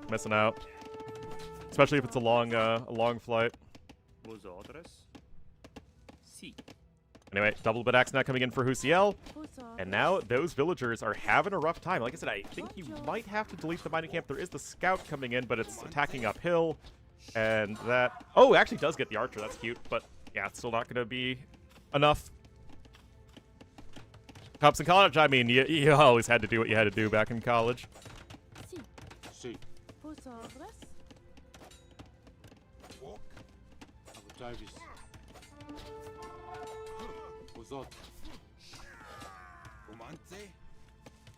Missing out. Especially if it's a long flight. Anyway, double bit axe now coming in for Husiel. And now those villagers are having a rough time. Like I said, I think you might have to delete the mining camp. There is the scout coming in, but it's attacking uphill. And that... Oh, it actually does get the archer. That's cute. But yeah, it's still not going to be enough. Cops in college, I mean, you always had to do what you had to do back in college.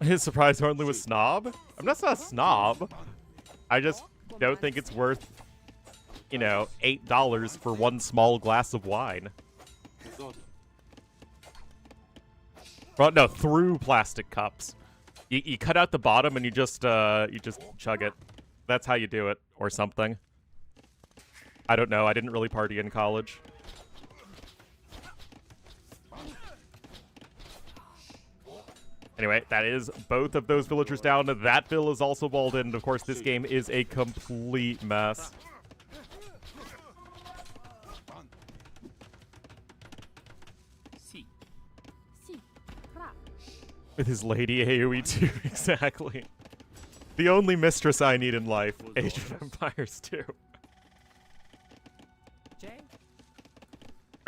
His surprise Ornlu was snob? I'm not a snob. I just don't think it's worth, you know, $8 for one small glass of wine. Well, no, through plastic cups. You cut out the bottom and you just chug it. That's how you do it, or something. I don't know. I didn't really party in college. Anyway, that is both of those villagers down. That bill is also walled in. And of course, this game is a complete mess. With his lady AoE too, exactly. The only mistress I need in life, Age of Empires 2.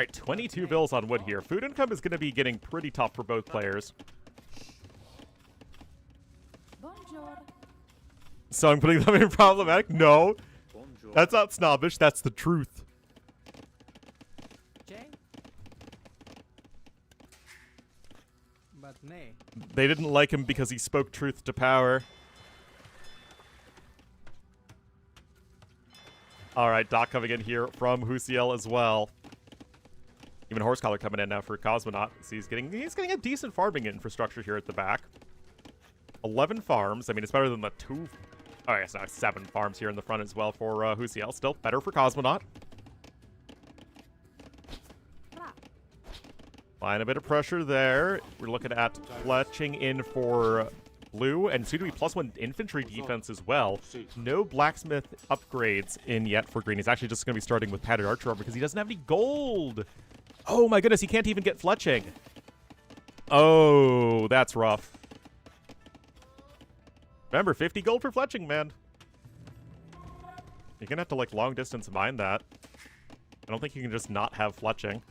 Alright, 22 bills on wood here. Food income is going to be getting pretty tough for both players. So I'm putting them in problematic? No. That's not snobbish, that's the truth. They didn't like him because he spoke truth to power. Alright, Doc coming in here from Husiel as well. Even Horsecollar coming in now for Cosmonaut. So he's getting a decent farming infrastructure here at the back. 11 farms. I mean, it's better than the 2... Oh, yes, no, 7 farms here in the front as well for Husiel. Still better for Cosmonaut. Applying a bit of pressure there. We're looking at fletching in for blue, and soon to be +1 infantry defense as well. No blacksmith upgrades in yet for green. He's actually just going to be starting with padded archer armor because he doesn't have any gold. Oh my goodness, he can't even get fletching. Oh, that's rough. Remember, 50 gold for fletching, man. You're going to have to, like, long distance mine that. I don't think you can just not have fletching.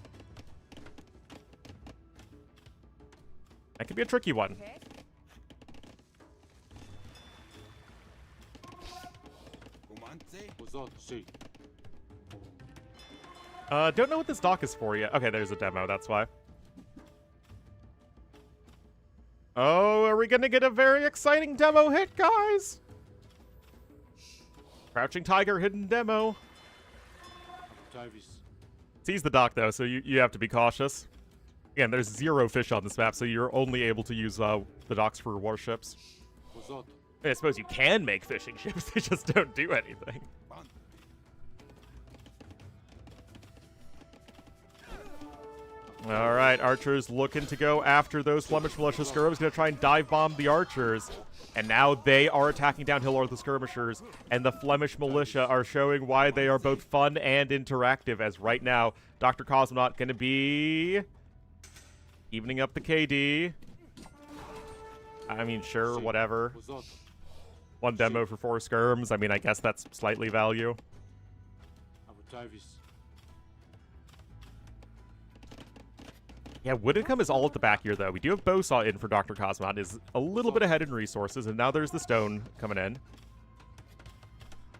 That could be a tricky one. Don't know what this dock is for yet. Okay, there's a demo, that's why. Oh, are we gonna get a very exciting demo hit, guys? Crouching Tiger hidden demo. Sees the dock, though, so you have to be cautious. Again, there's 0 fish on this map, so you're only able to use the docks for warships. I suppose you can make fishing ships, they just don't do anything. Alright, archers looking to go after those Flemish militia. Skirm's going to try and dive bomb the archers. And now they are attacking downhill or the skirmishers. And the Flemish militia are showing why they are both fun and interactive. As right now, Dr. Cosmonaut going to be evening up the KD. I mean, sure, whatever. 1 demo for 4 skirms. I mean, I guess that's slightly value. Yeah, wood income is all at the back here, though. We do have Bowsaw in for Dr. Cosmonaut. Is a little bit ahead in resources, and now there's the stone coming in.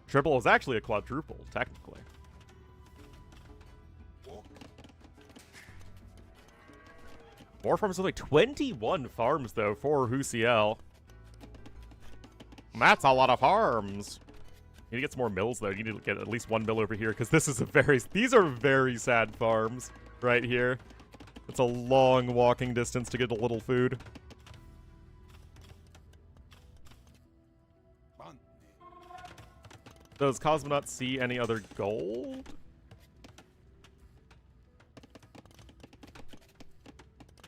Triple is actually a quadruple, technically. More farms, only 21 farms, though, for Husiel. That's a lot of farms. You need to get some more mills, though. You need to get at least 1 mill over here, because this is these are very sad farms right here. It's a long walking distance to get a little food. Does Cosmonaut see any other gold?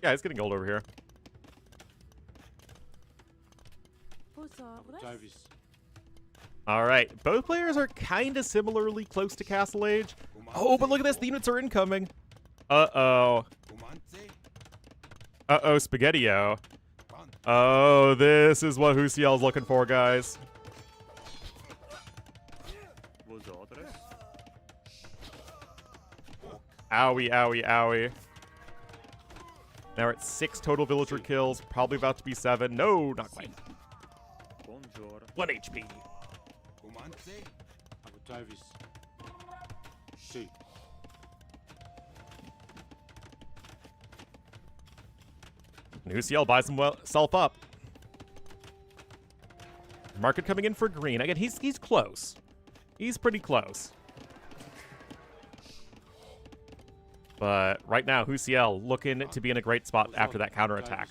Yeah, he's getting gold over here. Alright, both players are kind of similarly close to Castle Age. Oh, but look at this, the units are incoming. Uh-oh. Uh-oh, Spaghetti-O. Oh, this is what Husiel's looking for, guys. Owie, owie, owie. Now we're at 6 total villager kills. Probably about to be 7. No, not quite. 1 HP. And Husiel buys himself up. Market coming in for green. Again, he's close. He's pretty close. But right now, Husiel looking to be in a great spot after that counterattack.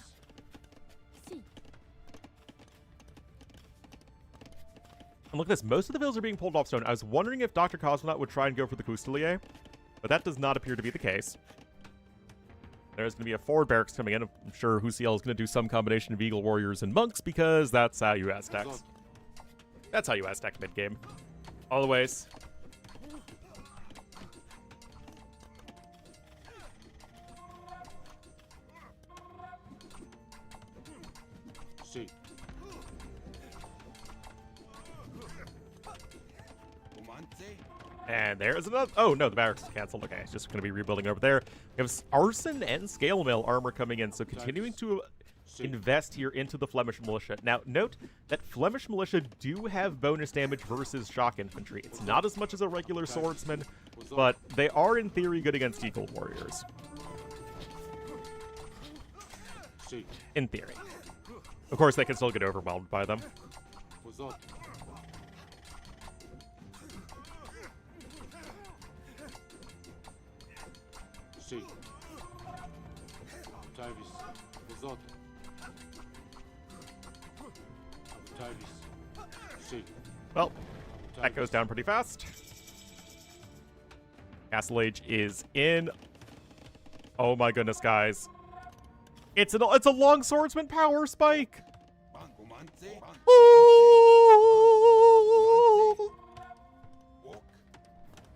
And look at this. Most of the villas are being pulled off stone. I was wondering if Dr. Cosmonaut would try and go for the Coustelier, but that does not appear to be the case. There's going to be a forward barracks coming in. I'm sure Husiel is going to do some combination of Eagle Warriors and Monks because that's how you Aztecs. That's how you Aztec mid-game. Always. And there's another. Oh, no, the barracks is canceled. Okay, it's just going to be rebuilding over there. We have arson and scale mail armor coming in, so continuing to invest here into the Flemish militia. Now, note that Flemish militia do have bonus damage versus shock infantry. It's not as much as a regular swordsman, but they are, in theory, good against Eagle Warriors. In theory. Of course, they can still get overwhelmed by them. Well, that goes down pretty fast. Castle Age is in. Oh my goodness, guys. It's a long swordsman power spike. Ooh!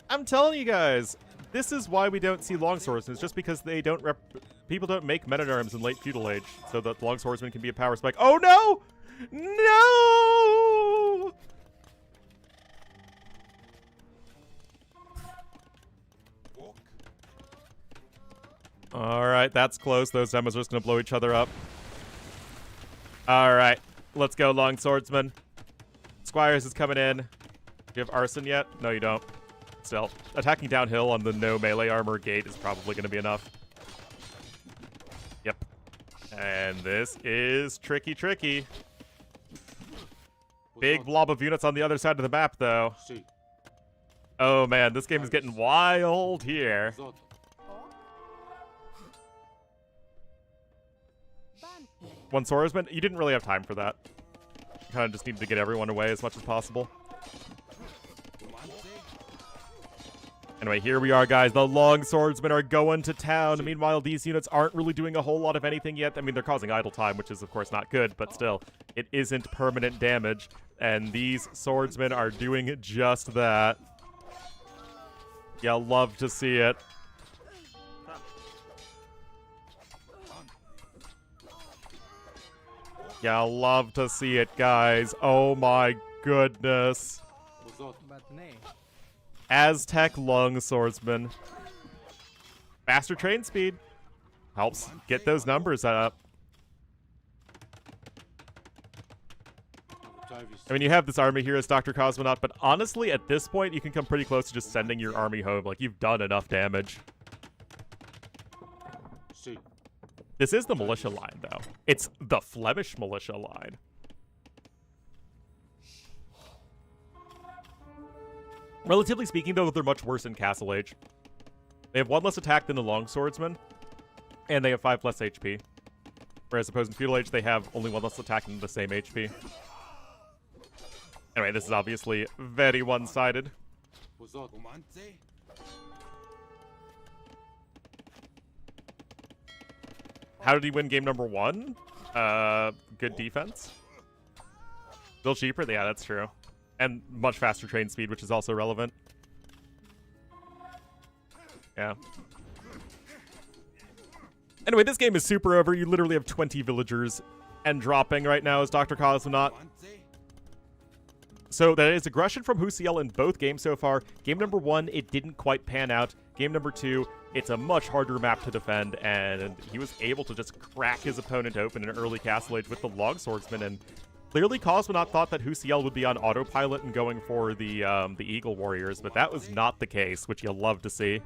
I'm telling you guys, this is why we don't see long swordsmen. It's just because they don't people don't make men-at-arms in late feudal age, so that long swordsman can be a power spike. Oh no! No! Alright, that's close. Those demos are just going to blow each other up. Alright, let's go, long swordsman. Squires is coming in. Do you have arson yet? No, you don't. Still, attacking downhill on the no melee armor gate is probably going to be enough. Yep. And this is tricky, tricky. Big blob of units on the other side of the map, though. Oh, man, this game is getting wild here. One swordsman? You didn't really have time for that. You kind of just needed to get everyone away as much as possible. Anyway, here we are, guys. The long swordsmen are going to town. Meanwhile, these units aren't really doing a whole lot of anything yet. I mean, they're causing idle time, which is, of course, not good, but still, it isn't permanent damage. And these swordsmen are doing just that. You'll love to see it. Yeah, I'll love to see it, guys. Oh my goodness. Aztec long swordsman. Faster train speed. Helps get those numbers up. I mean, you have this army here as Dr. Cosmonaut, but honestly, at this point, you can come pretty close to just sending your army home. Like, you've done enough damage. This is the militia line, though. It's the Flemish militia line. Relatively speaking, though, they're much worse in Castle Age. They have 1 less attack than the long swordsman, and they have 5 less HP. Whereas opposed in Feudal Age, they have only 1 less attack and the same HP. Anyway, this is obviously very one-sided. How did he win game number 1? Good defense. Still cheaper? Yeah, that's true. And much faster train speed, which is also relevant. Yeah. Anyway, this game is super over. You literally have 20 villagers and dropping right now as Dr. Cosmonaut. So that is aggression from Husiel in both games so far. Game number 1, it didn't quite pan out. Game number 2, it's a much harder map to defend, and he was able to just crack his opponent open in an early Castle Age with the Log Swordsman, and clearly Cosmonaut thought that Husiel would be on autopilot and going for the Eagle Warriors, but that was not the case, which you'll love to see.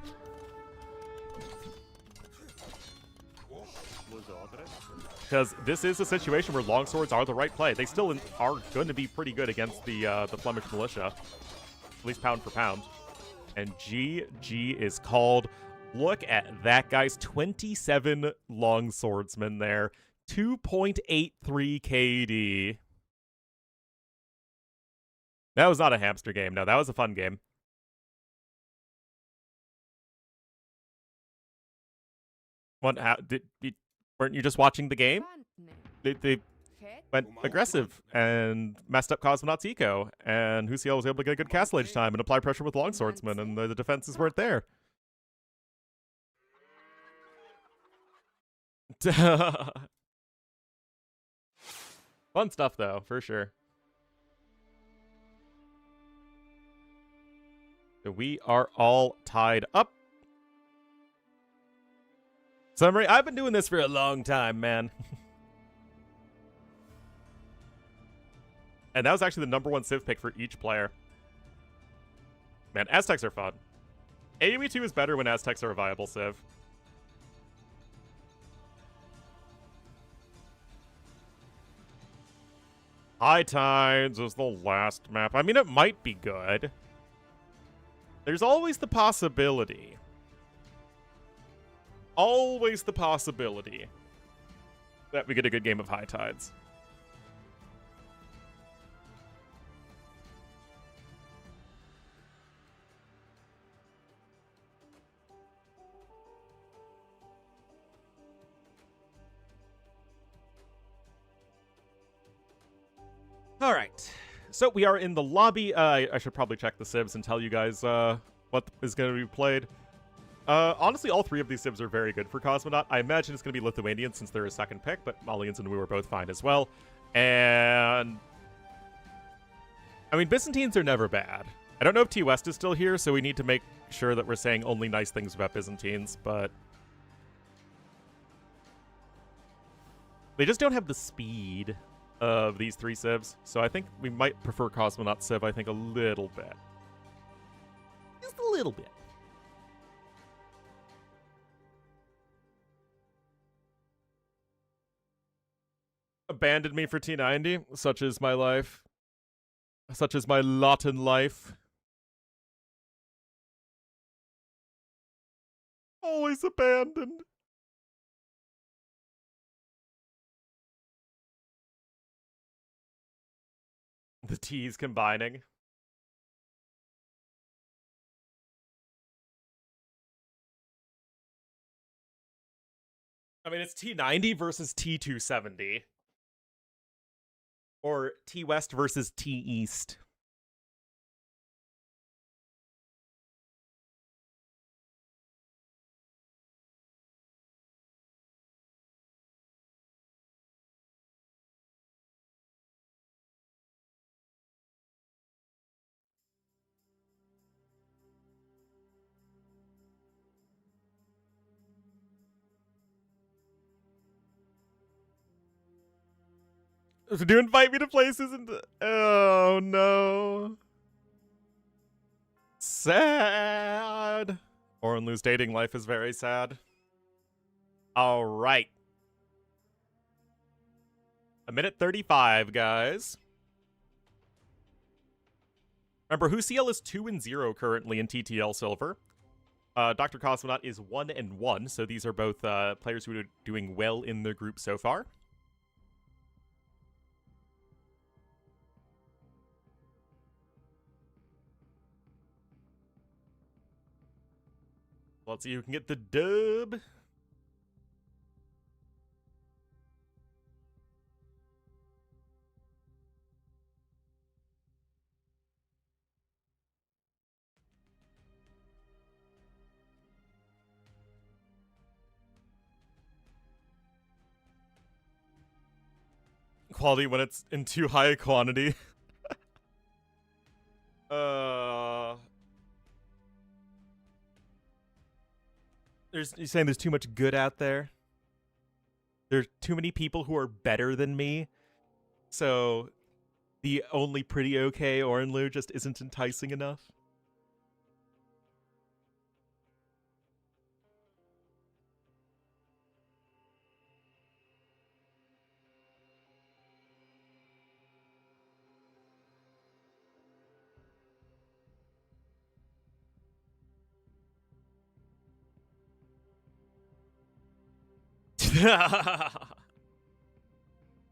Because this is a situation where longswords are the right play. They still are going to be pretty good against the Flemish militia, at least pound for pound. And GG is called. Look at that, guys. 27 longswordsmen there. 2.83 KD. That was not a hamster game. No, that was a fun game. What? Weren't you just watching the game? They went aggressive and messed up Cosmonaut's eco, and Husiel was able to get a good Castle Age time and apply pressure with longswordsmen, and the defenses weren't there. Fun stuff, though, for sure. So we are all tied up. Summary, I've been doing this for a long time, man. And that was actually the number 1 civ pick for each player. Man, Aztecs are fun. AoE 2 is better when Aztecs are a viable civ. High Tides is the last map. I mean, it might be good. There's always the possibility. Always the possibility that we get a good game of High Tides. All right. So we are in the lobby. I should probably check the civs and tell you guys what is going to be played. Honestly, all 3 of these civs are very good for Cosmonaut. I imagine it's going to be Lithuanian since they're a second pick, but Malians and we were both fine as well. And I mean, Byzantines are never bad. I don't know if T-West is still here, so we need to make sure that we're saying only nice things about Byzantines, but they just don't have the speed of these 3 civs, so I think we might prefer Cosmonaut civ, I think, a little bit. Just a little bit. Abandoned me for T90. Such is my life. Such is my lot in life. Always abandoned. The T's combining. I mean, it's T90 versus T270. Or T-West versus T-East. Do invite me to places and oh no. Sad. Ornlu's dating life is very sad. All right. 1:35, guys. Remember, Husiel is 2-0 currently in TTL Silver. Dr. Cosmonaut is 1-1, so these are both players who are doing well in their group so far. Let's see who can get the dub. Quality when it's in too high a quantity. You're saying there's too much good out there? There's too many people who are better than me, so the only pretty okay Ornlu just isn't enticing enough?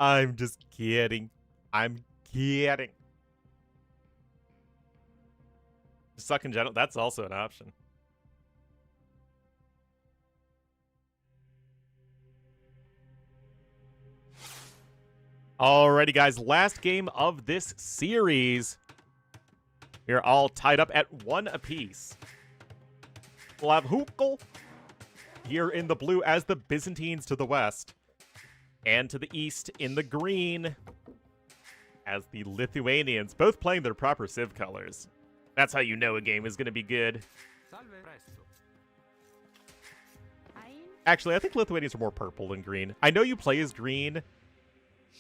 I'm just kidding. I'm kidding. Suck in general, that's also an option. Alrighty, guys, last game of this series. We're all tied up at 1 apiece. We'll have Hukal here in the blue as the Byzantines to the west. And to the east in the green as the Lithuanians, both playing their proper Civ colors. That's how you know a game is going to be good. Actually, I think Lithuanians are more purple than green. I know you play as green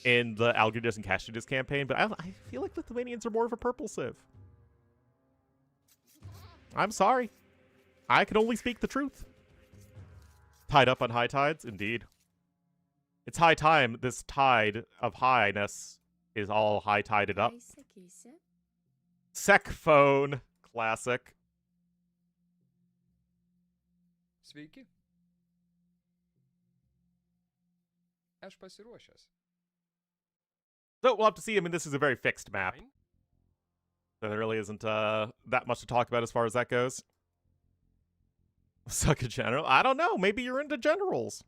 in the Algirdas and Kastudis campaign, but I feel like Lithuanians are more of a purple Civ. I'm sorry. I can only speak the truth. Tied up on high tides? Indeed. It's high time this tide of highness is all high-tided up. Sec phone. Classic. Sveiki. Aš pasiruošęs. So we'll have to see. I mean, this is a very fixed map. So there really isn't that much to talk about as far as that goes. Suck a general? I don't know. Maybe you're into generals.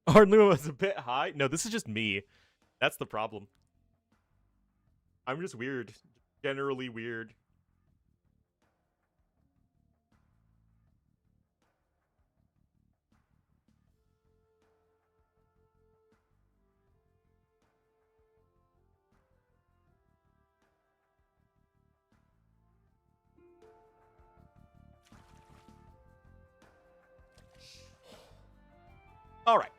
Ornlu was a bit high. No, this is just me. That's the problem. I'm just weird. Generally weird. All right.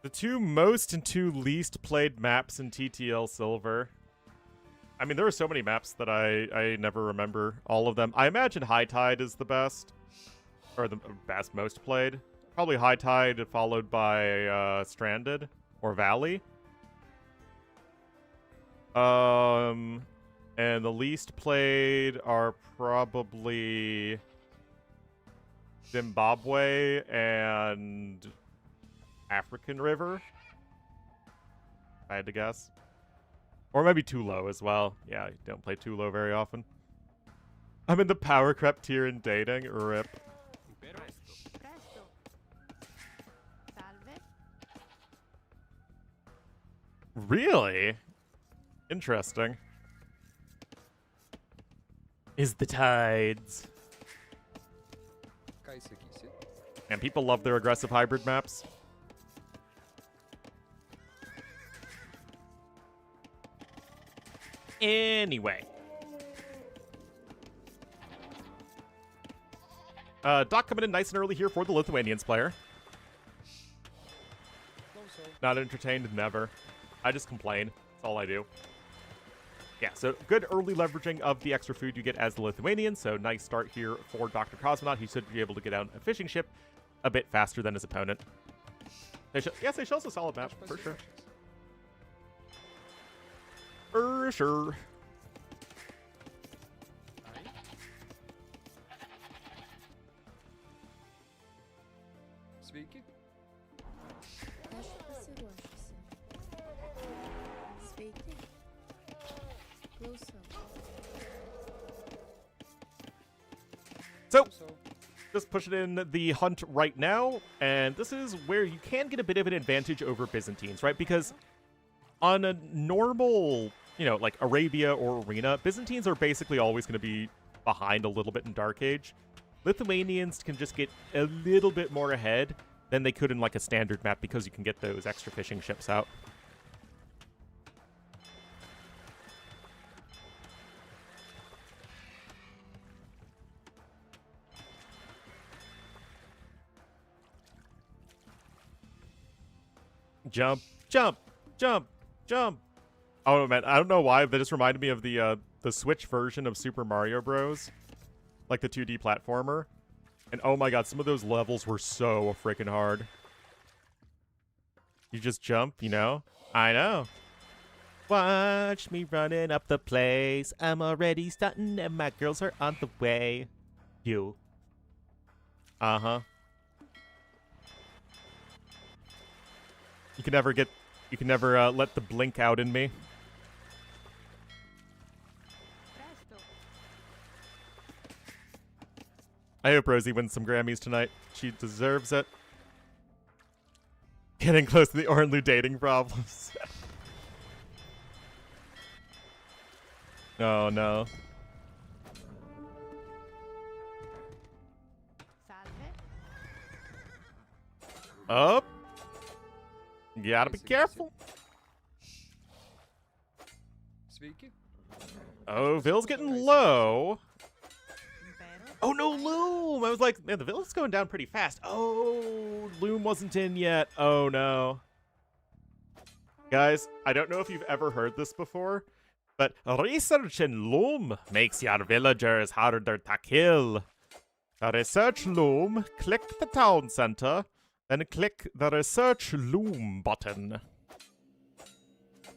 The 2 most and 2 least played maps in TTL Silver. I mean, there are so many maps that I never remember all of them. I imagine High Tide is the best. Or the best most played. Probably High Tide followed by Stranded or Valley. And the least played are probably Zimbabwe and African River, I had to guess. Or maybe Tulo as well. Yeah, you don't play Tulo very often. I'm in the power crept tier in dating. RIP. Really? Interesting. Is the tides. And people love their aggressive hybrid maps. Anyway. Doc coming in nice and early here for the Lithuanians player. Not entertained, never. I just complain. That's all I do. Yeah, so good early leveraging of the extra food you get as the Lithuanian. So nice start here for Dr. Cosmonaut. He should be able to get out a fishing ship a bit faster than his opponent. Yes, they show us a solid map, for sure. For sure. Sveiki. So, just pushing in the hunt right now, and this is where you can get a bit of an advantage over Byzantines, right? Because on a normal, you know, like Arabia or Arena, Byzantines are basically always going to be behind a little bit in Dark Age. Lithuanians can just get a little bit more ahead than they could in like a standard map because you can get those extra fishing ships out. Jump, jump, jump, jump. Oh man, I don't know why, but it just reminded me of the Switch version of Super Mario Bros. Like the 2D platformer. And oh my god, some of those levels were so freaking hard. You just jump, you know? I know. Watch me running up the place. I'm already stunting and my girls are on the way. You. Uh-huh. You can never let the blink out in me. I hope Rosie wins some Grammys tonight. She deserves it. Getting close to the Ornlu dating problems. Oh no. Up. You gotta be careful. Sveiki. Oh, Ville's getting low. Oh no, Loom! I was like, man, the Ville's going down pretty fast. Oh, Loom wasn't in yet. Oh no. Guys, I don't know if you've ever heard this before, but research in Loom makes your villagers harder to kill. Research Loom, click the town center, then click the Research Loom button.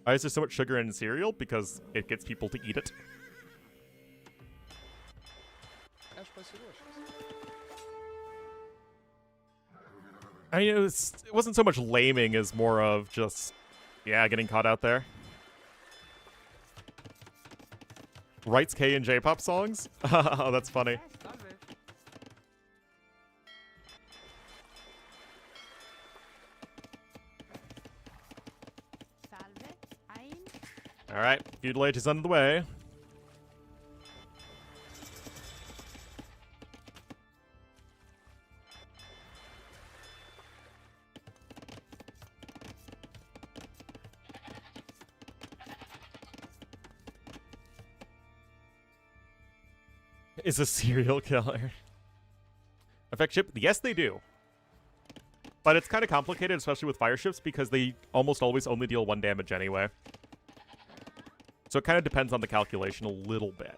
Why is there so much sugar in cereal? Because it gets people to eat it. I mean, it wasn't so much laming as more of just, yeah, getting caught out there. Writes K in J-pop songs? Oh, that's funny. Alright, feudal age is under the way. Is a serial killer. Affect ship? Yes, they do. But it's kind of complicated, especially with fire ships, because they almost always only deal 1 damage anyway. So it kind of depends on the calculation a little bit.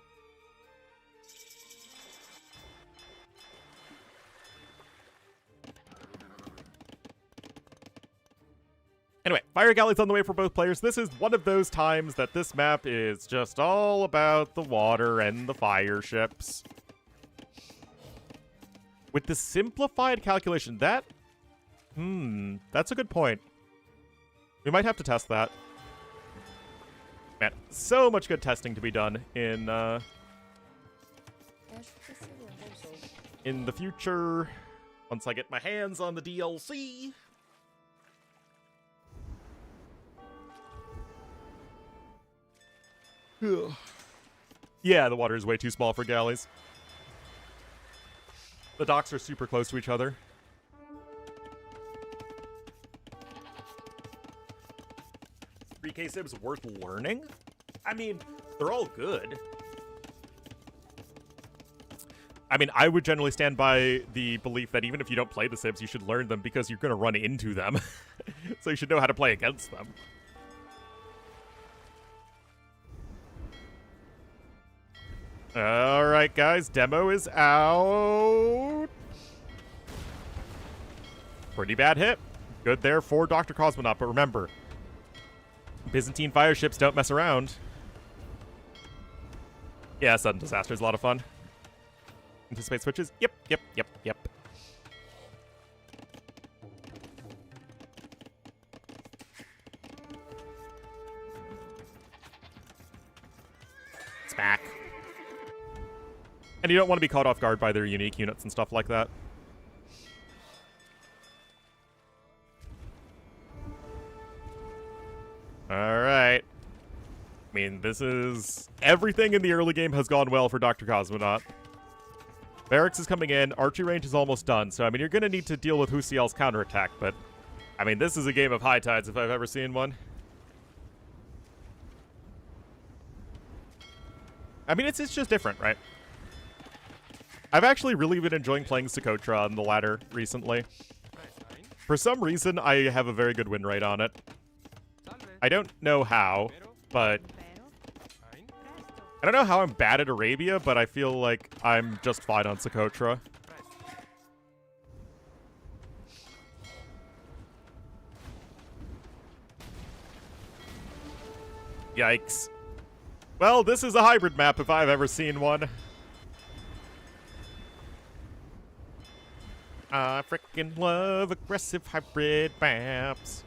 Anyway, fire galleys on the way for both players. This is one of those times that this map is just all about the water and the fire ships. With the simplified calculation, that's a good point. We might have to test that. Man, so much good testing to be done in the future, once I get my hands on the DLC. Yeah, the water is way too small for galleys. The docks are super close to each other. Sibs worth learning? I mean, they're all good. I mean, I would generally stand by the belief that even if you don't play the Sibs, you should learn them because you're going to run into them. So you should know how to play against them. Alright, guys, demo is out. Pretty bad hit. Good there for Dr. Cosmonaut, but remember, Byzantine fire ships don't mess around. Yeah, sudden disaster is a lot of fun. Anticipate switches? Yep. It's back. And you don't want to be caught off guard by their unique units and stuff like that. Alright. I mean, this is... everything in the early game has gone well for Dr. Cosmonaut. Barracks is coming in. Archery range is almost done. So, I mean, you're going to need to deal with Husiel's counterattack, but, I mean, this is a game of high tides if I've ever seen one. I mean, it's just different, right? I've actually really been enjoying playing Socotra on the ladder recently. For some reason, I have a very good win rate on it. I don't know how, but... I don't know how I'm bad at Arabia, but I feel like I'm just fine on Socotra. Yikes. Well, this is a hybrid map if I've ever seen one. I frickin' love aggressive hybrid maps.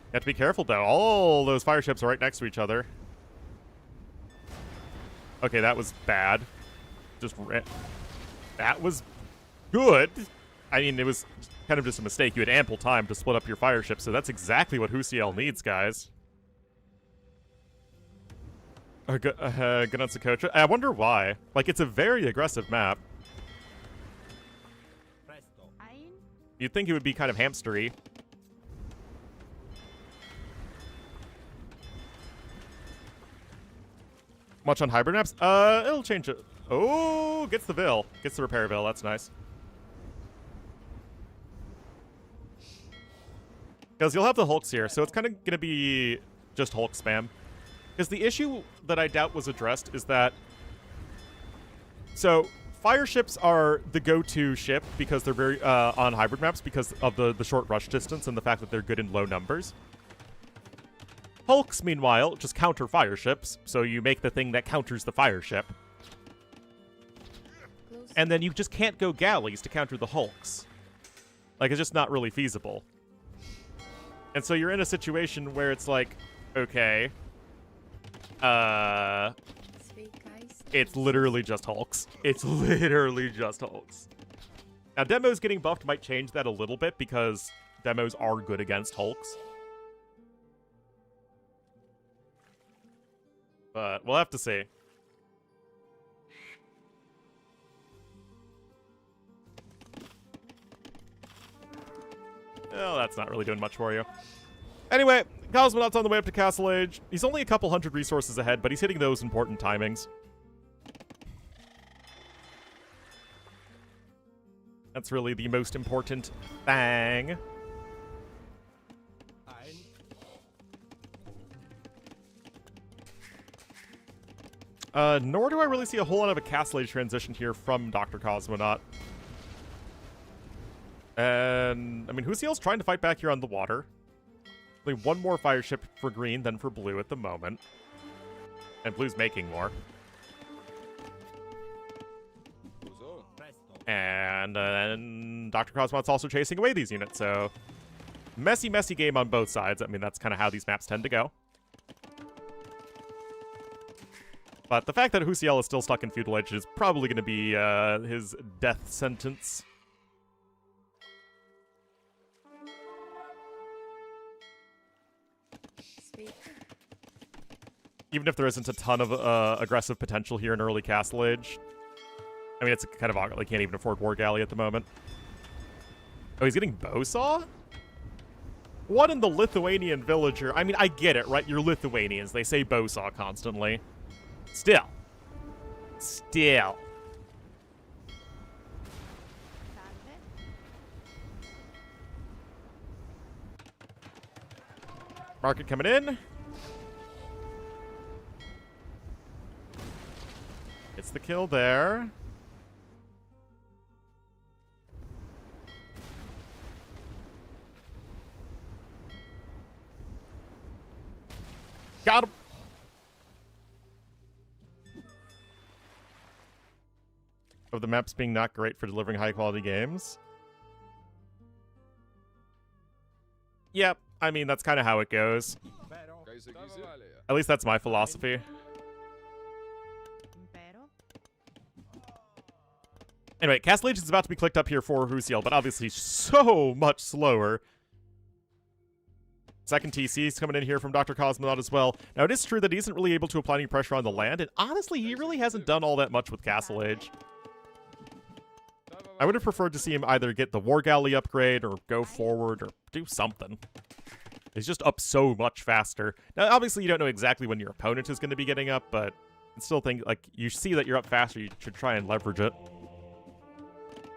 You have to be careful, though. All those fire ships are right next to each other. Okay, that was bad. That was good. I mean, it was kind of just a mistake. You had ample time to split up your fire ships, so that's exactly what Husiel needs, guys. Good on Socotra. I wonder why. Like, it's a very aggressive map. You'd think it would be kind of hamstery. Much on hybrid maps? It'll change it. Oh, gets the Vil. Gets the repair Vil. That's nice. Because you'll have the Hulks here, so it's kind of going to be just Hulk spam. Because the issue that I doubt was addressed is that... So, fire ships are the go-to ship because they're very... on hybrid maps because of the short rush distance and the fact that they're good in low numbers. Hulks, meanwhile, just counter fire ships, so you make the thing that counters the fire ship. And then you just can't go galleys to counter the Hulks. Like, it's just not really feasible. And so you're in a situation where it's like, okay, it's literally just Hulks. It's literally just Hulks. Now, demos getting buffed might change that a little bit because demos are good against Hulks. But we'll have to see. Well, that's not really doing much for you. Anyway, Cosmonaut's on the way up to Castle Age. He's only a couple hundred resources ahead, but he's hitting those important timings. That's really the most important thing. Nor do I really see a whole lot of a Castle Age transition here from Dr. Cosmonaut. And, I mean, Husiel's trying to fight back here on the water. Only one more fire ship for green than for blue at the moment. And blue's making more. And Dr. Cosmonaut's also chasing away these units, so... Messy, messy game on both sides. I mean, that's kind of how these maps tend to go. But the fact that Husiel is still stuck in Feudal Age is probably going to be his death sentence. Even if there isn't a ton of aggressive potential here in early Castle Age. I mean, it's kind of awkward. They can't even afford War Galley at the moment. Oh, he's getting Bowsaw? What in the Lithuanian villager? I mean, I get it, right? You're Lithuanians. They say Bowsaw constantly. Still. Market coming in. Gets the kill there. Got him. Of the maps being not great for delivering high-quality games. Yep, I mean, that's kind of how it goes. At least that's my philosophy. Anyway, Castle Age is about to be clicked up here for Husiel, but obviously so much slower. Second TC is coming in here from Dr. Cosmonaut as well. Now, it is true that he isn't really able to apply any pressure on the land, and honestly, he really hasn't done all that much with Castle Age. I would have preferred to see him either get the War Galley upgrade or go forward or do something. He's just up so much faster. Now, obviously, you don't know exactly when your opponent is going to be getting up, but I still think, like, you see that you're up faster, you should try and leverage it.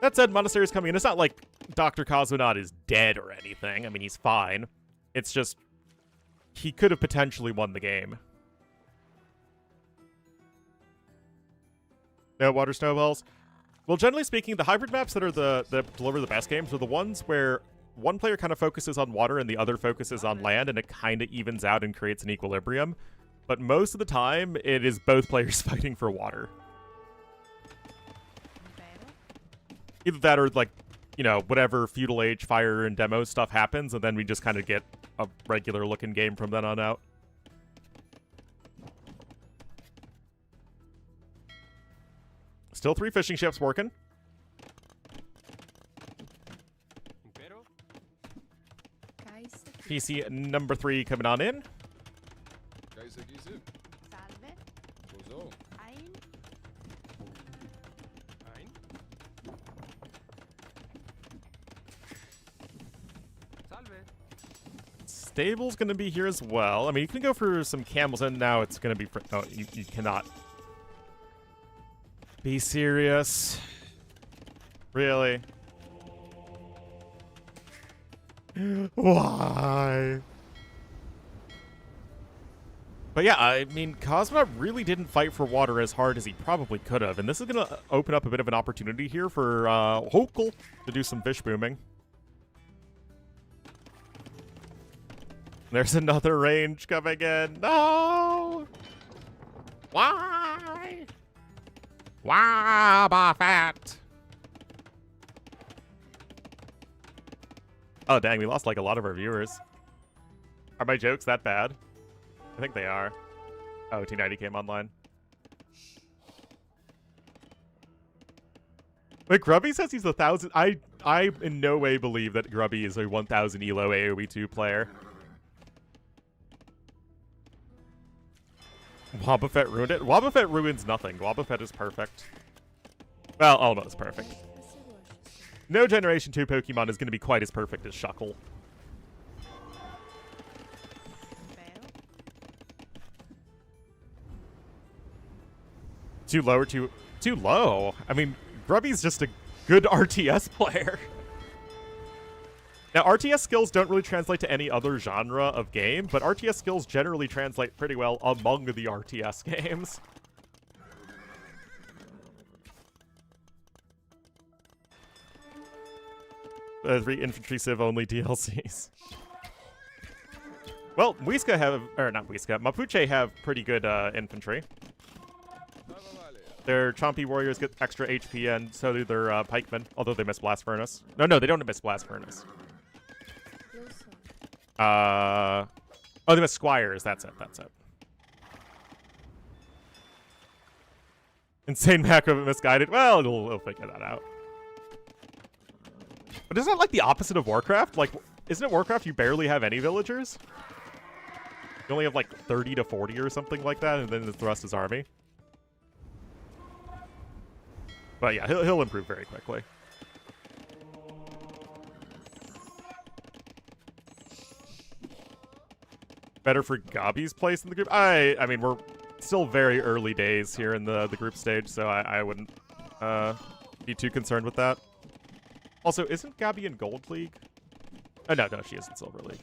That said, Monastery is coming in. It's not like Dr. Cosmonaut is dead or anything. I mean, he's fine. It's just, he could have potentially won the game. No water snowballs. Well, generally speaking, the hybrid maps that are that deliver the best games are the ones where one player kind of focuses on water and the other focuses on land, and it kind of evens out and creates an equilibrium. But most of the time, it is both players fighting for water. Either that or, like, you know, whatever feudal age fire and demo stuff happens, and then we just kind of get a regular looking game from then on out. Still 3 fishing ships working. PC number 3 coming on in. Stable's gonna be here as well. I mean, you can go for some camels, and now it's gonna be... Oh, you cannot. Be serious. Really? Why? But yeah, I mean, Cosmonaut really didn't fight for water as hard as he probably could have, and this is going to open up a bit of an opportunity here for Hokel to do some fish booming. There's another range coming in. No! Why? Why, Buffett? Oh, dang, we lost, like, a lot of our viewers. Are my jokes that bad? I think they are. Oh, T90 came online. Wait, Grubby says he's 1,000. I in no way believe that Grubby is a 1,000 elo AoE 2 player. Wobbuffet ruined it? Wobbuffet ruins nothing. Wobbuffet is perfect. Well, almost perfect. No Generation 2 Pokemon is going to be quite as perfect as Shuckle. Too low or too low? I mean, Grubby's just a good RTS player. Now, RTS skills don't really translate to any other genre of game, but RTS skills generally translate pretty well among the RTS games. 3 infantry civ only DLCs. Well, Muisca have, or not Muisca, Mapuche have pretty good infantry. Their Chompy warriors get extra HP, and so do their pikemen, although they miss Blast Furnace. No, they don't miss Blast Furnace. Oh, they miss Squires. That's it. Insane macro misguided. Well, it'll figure that out. But isn't that like the opposite of Warcraft? Like, isn't it Warcraft you barely have any villagers? You only have like 30 to 40 or something like that, and then the rest is army. But yeah, he'll improve very quickly. Better for Gabi's place in the group? I mean, we're still very early days here in the group stage, so I wouldn't be too concerned with that. Also, isn't Gabi in Gold League? Oh, no, she is in Silver League.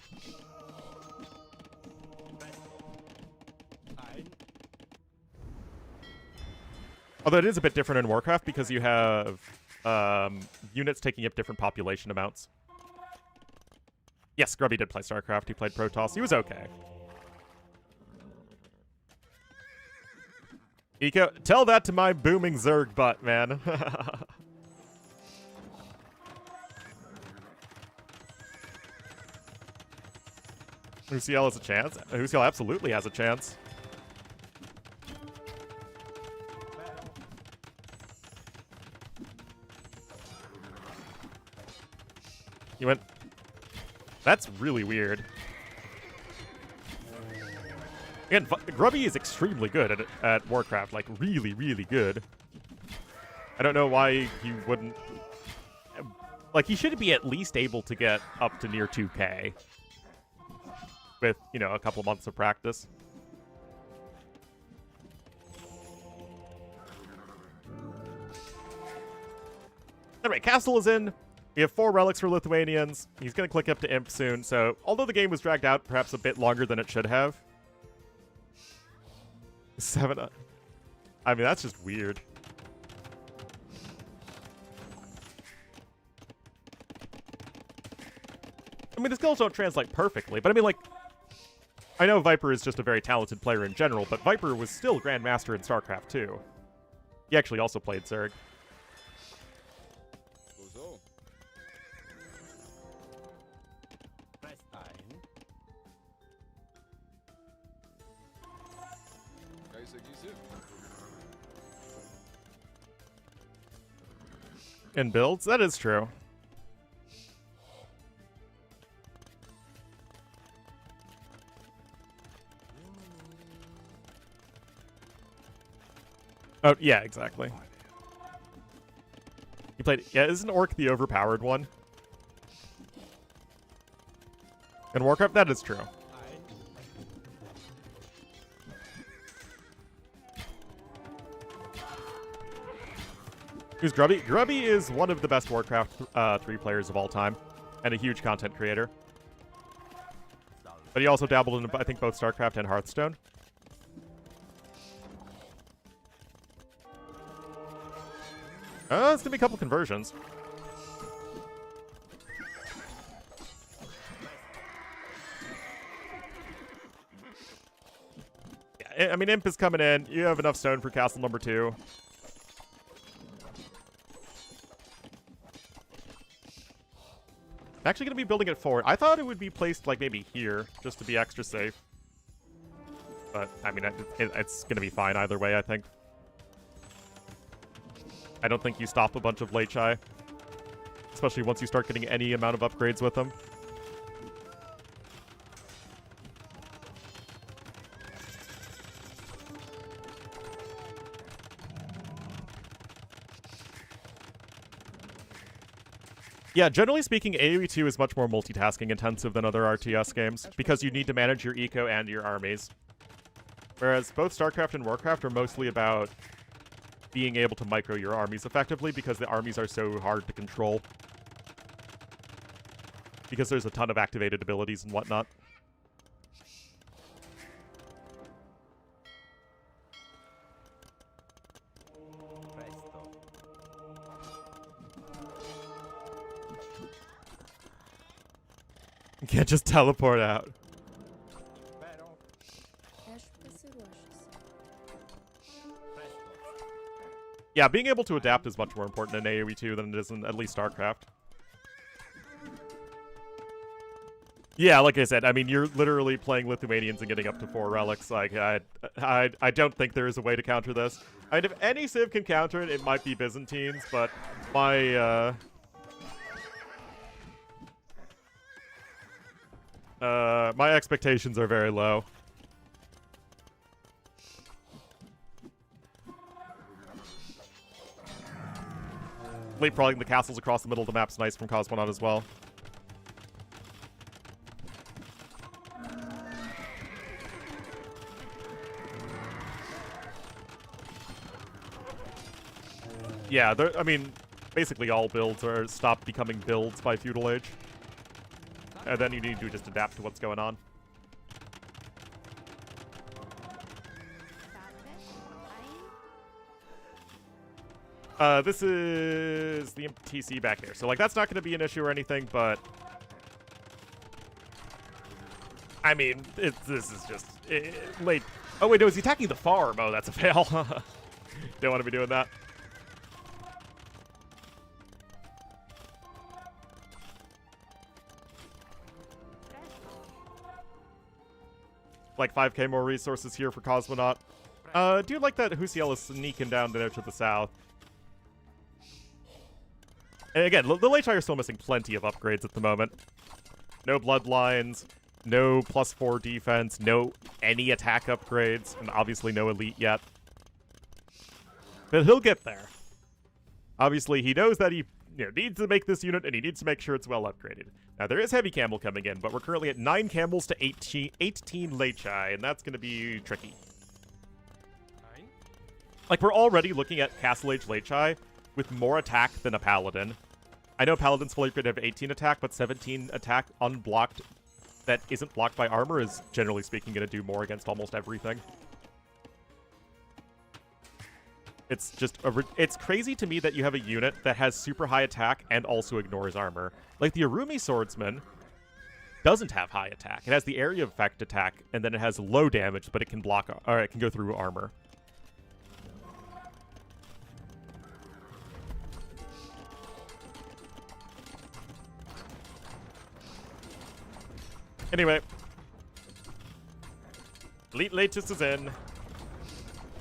Although it is a bit different in Warcraft because you have units taking up different population amounts. Yes, Grubby did play StarCraft. He played Protoss. He was okay. Eco, tell that to my booming Zerg butt, man. Uciel has a chance. Uciel absolutely has a chance. He went... That's really weird. Again, Grubby is extremely good at Warcraft. Like, really, really good. I don't know why he wouldn't Like, he should be at least able to get up to near 2K with, you know, a couple months of practice. Anyway, Castle is in. We have 4 relics for Lithuanians. He's going to click up to Imp soon, so although the game was dragged out perhaps a bit longer than it should have. 7... I mean, that's just weird. I mean, the skills don't translate perfectly, but I mean, like, I know Viper is just a very talented player in general, but Viper was still Grandmaster in StarCraft 2. He actually also played Zerg. In builds? That is true. Oh, yeah, exactly. He played... Yeah, isn't Orc the overpowered one? In Warcraft, that is true. Who's Grubby? Grubby is one of the best Warcraft 3 players of all time, and a huge content creator. But he also dabbled in, I think, both StarCraft and Hearthstone. It's gonna be a couple conversions. Yeah, I mean, Imp is coming in. You have enough stone for castle number 2. I'm actually going to be building it forward. I thought it would be placed, like, maybe here, just to be extra safe. But, I mean, it's going to be fine either way, I think. I don't think you stop a bunch of Lechai. Especially once you start getting any amount of upgrades with them. Yeah, generally speaking, AoE 2 is much more multitasking intensive than other RTS games, because you need to manage your eco and your armies. Whereas both StarCraft and Warcraft are mostly about being able to micro your armies effectively, because the armies are so hard to control. Because there's a ton of activated abilities and whatnot. You can't just teleport out. Yeah, being able to adapt is much more important in AoE 2 than it is in at least StarCraft. Yeah, like I said, I mean, you're literally playing Lithuanians and getting up to 4 relics. Like, I don't think there is a way to counter this. I mean, if any civ can counter it, it might be Byzantines, but my, my expectations are very low. Leapfrogging the castles across the middle of the map's nice from Cosmonaut as well. Yeah, I mean, basically all builds are stopped becoming builds by Feudal Age. And then you need to just adapt to what's going on. This is the TC back here. So, like, that's not going to be an issue or anything, but... I mean, this is just... late. Oh, wait, no, is he attacking the farm? Oh, that's a fail. Don't want to be doing that. Like 5k more resources here for Cosmonaut. Do like that Husiel is sneaking down there to the south. And again, the Lechai are still missing plenty of upgrades at the moment. No bloodlines, no +4 defense, no any attack upgrades, and obviously no elite yet. But he'll get there. Obviously, he knows that he needs to make this unit, and he needs to make sure it's well upgraded. Now, there is heavy camel coming in, but we're currently at 9 camels to 18 Lechai, and that's going to be tricky. Like, we're already looking at Castle Age Lechai with more attack than a Paladin. I know Paladin's fully upgraded have 18 attack, but 17 attack unblocked that isn't blocked by armor is, generally speaking, going to do more against almost everything. It's just, it's crazy to me that you have a unit that has super high attack and also ignores armor. Like, the Arumi Swordsman doesn't have high attack. It has the area effect attack, and then it has low damage, but it can block, or it can go through armor. Anyway. Elite Latus is in.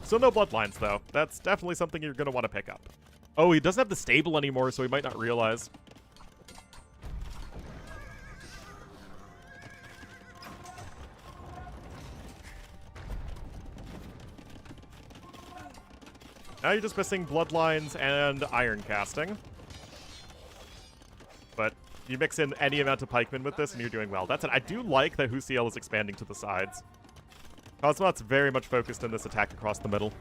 Still no bloodlines, though. That's definitely something you're going to want to pick up. Oh, he doesn't have the stable anymore, so he might not realize. Now you're just missing bloodlines and iron casting. But you mix in any amount of pikemen with this, and you're doing well. That's it. I do like that Husiel is expanding to the sides. Cosmonaut's very much focused on this attack across the middle.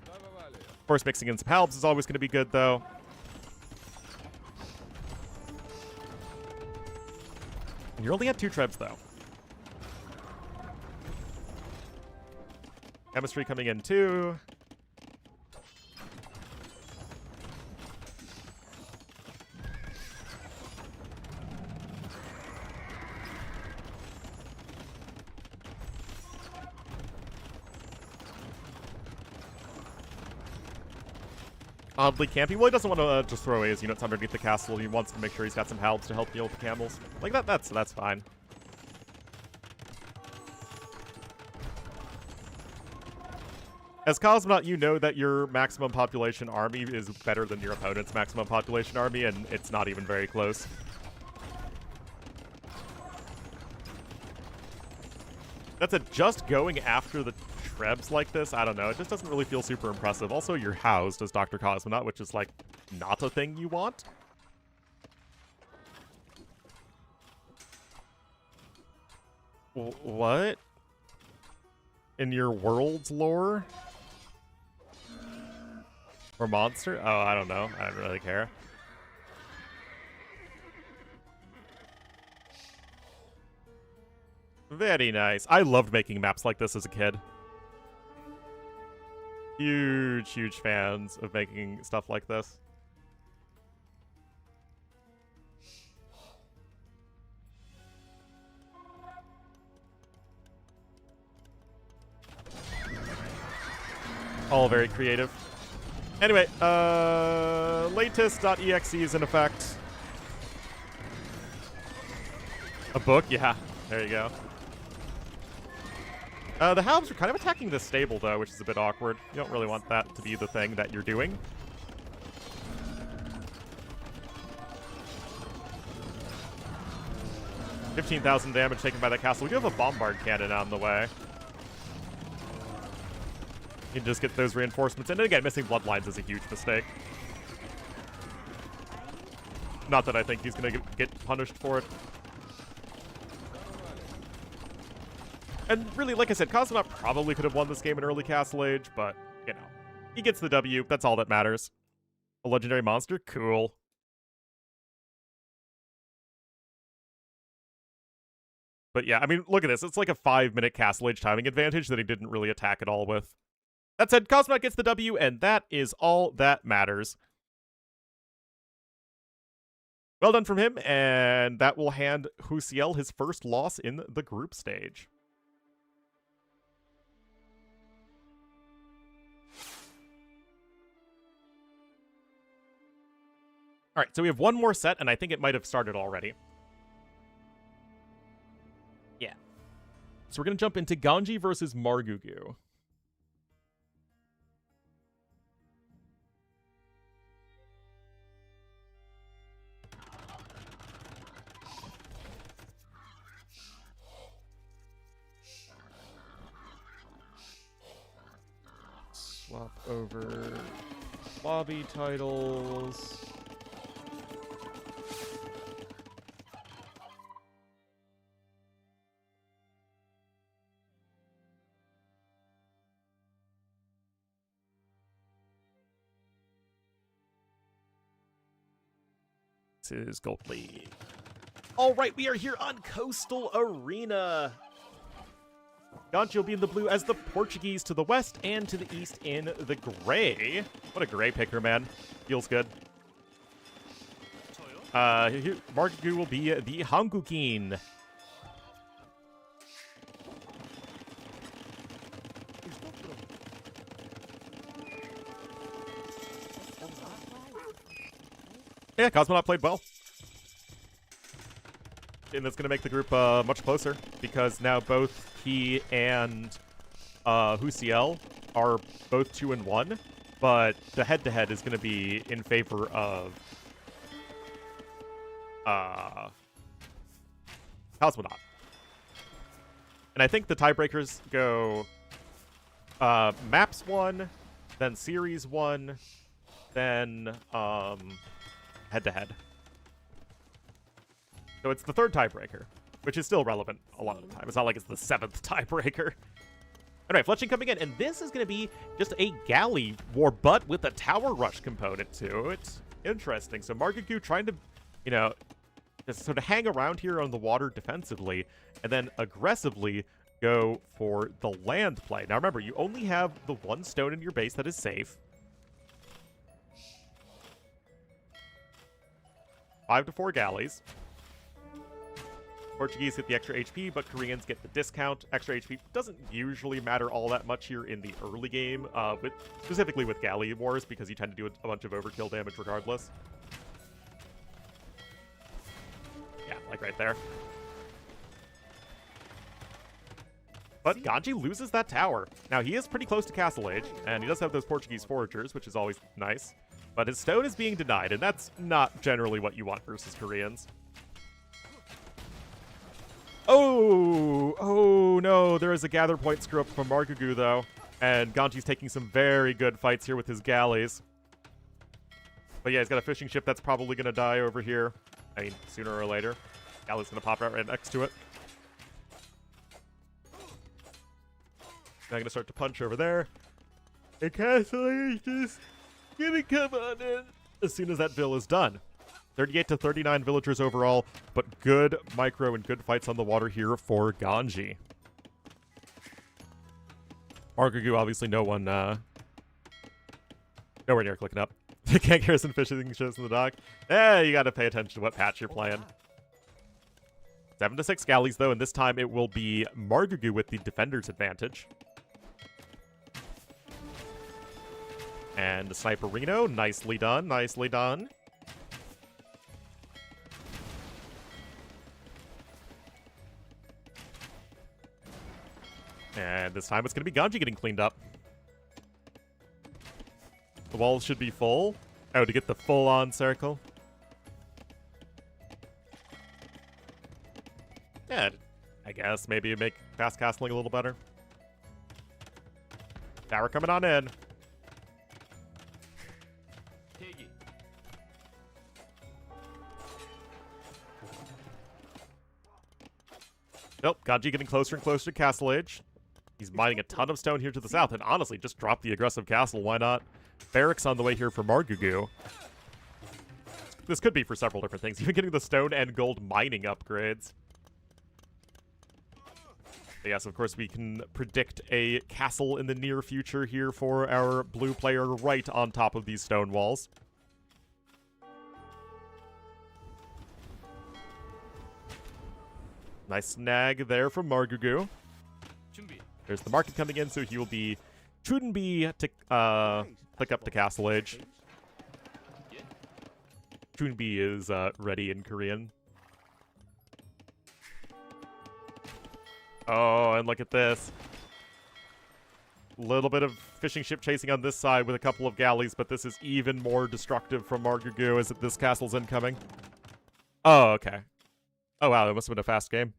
Of course, mixing in some halbs is always going to be good, though. And you're only at 2 trebs, though. Chemistry coming in, too. Oddly campy. Well, he doesn't want to just throw away his units underneath the castle. He wants to make sure he's got some halbs to help deal with the camels. Like, that's fine. As Cosmonaut, you know that your maximum population army is better than your opponent's maximum population army, and it's not even very close. That's it. Just going after the Trebs like this, I don't know. It just doesn't really feel super impressive. Also, you're housed as Dr. Cosmonaut, which is, like, not a thing you want. What? In your world's lore? Or monster? Oh, I don't know. I don't really care. Very nice. I loved making maps like this as a kid. Huge, huge fans of making stuff like this. All very creative. Anyway, latest.exe is in effect. A book? Yeah, there you go. The halbs are kind of attacking the stable, though, which is a bit awkward. You don't really want that to be the thing that you're doing. $15,000 damage taken by that castle. We do have a bombard cannon on the way. You can just get those reinforcements. And again, missing bloodlines is a huge mistake. Not that I think he's going to get punished for it. And really, like I said, Cosmonaut probably could have won this game in early Castle Age, but, you know, he gets the W. That's all that matters. A legendary monster? Cool. But yeah, I mean, look at this. It's like a 5-minute Castle Age timing advantage that he didn't really attack at all with. That said, Cosmonaut gets the W, and that is all that matters. Well done from him, and that will hand Husiel his first loss in the group stage. All right, so we have one more set, and I think it might have started already. Yeah. So we're going to jump into Ganji versus Margougou. Swap over Lobby titles. This is Gold League. All right, we are here on Coastal Arena. Ganji will be in the blue as the Portuguese to the west and to the east in the gray. What a gray picker, man. Feels good. Here, Margougou will be the Hangukin. Yeah, Cosmonaut played well. And that's going to make the group much closer, because now both he and Husiel are both 2-1, but the head-to-head is going to be in favor of Cosmonaut. And I think the tiebreakers go Maps 1, then Series 1, then head-to-head. So it's the third tiebreaker, which is still relevant a lot of the time. It's not like it's the 7th tiebreaker. Anyway, Fletching coming in, and this is going to be just a galley war, but with a tower rush component to it. Interesting. So Margougou trying to, you know, just sort of hang around here on the water defensively, and then aggressively go for the land play. Now remember, you only have the one stone in your base that is safe. 5 to 4 galleys. Portuguese get the extra HP, but Koreans get the discount. Extra HP doesn't usually matter all that much here in the early game, specifically with galley wars, because you tend to do a bunch of overkill damage regardless. Yeah, like right there. But Ganji loses that tower. Now, he is pretty close to Castle Age, and he does have those Portuguese foragers, which is always nice. But his stone is being denied, and that's not generally what you want versus Koreans. Oh no, there is a gather point screw up from Margougou though, and Ganji's taking some very good fights here with his galleys. But yeah, he's got a fishing ship that's probably going to die over here. I mean, sooner or later. Galley's going to pop out right next to it. Now I'm going to start to punch over there. And Castle Age is going to come on in as soon as that bill is done. 38 to 39 villagers overall, but good micro and good fights on the water here for Ganji. Margougou, obviously no one, nowhere near clicking up. The can't garrison fishing ships in the dock. You gotta pay attention to what patch you're playing. 7 to 6 galleys though, and this time it will be Margougou with the defender's advantage. And the Sniperino, nicely done, nicely done. And this time it's going to be Ganji getting cleaned up. The walls should be full. Oh, to get the full-on circle. Yeah, I guess maybe make fast castling a little better. Tower coming on in. Nope, Ganji getting closer and closer to Castle Age. He's mining a ton of stone here to the south, and honestly, just drop the aggressive castle, why not? Barracks on the way here for Margougou. This could be for several different things, even getting the stone and gold mining upgrades. But yes, of course, we can predict a castle in the near future here for our blue player right on top of these stone walls. Nice snag there from Margougou. There's the market coming in, so he will be Chunbi to click up to Castle Age. Chunbi is ready in Korean. Oh, and look at this. Little bit of fishing ship chasing on this side with a couple of galleys, but this is even more destructive from Margougou as this castle's incoming. Oh, okay. Oh, wow, that must have been a fast game.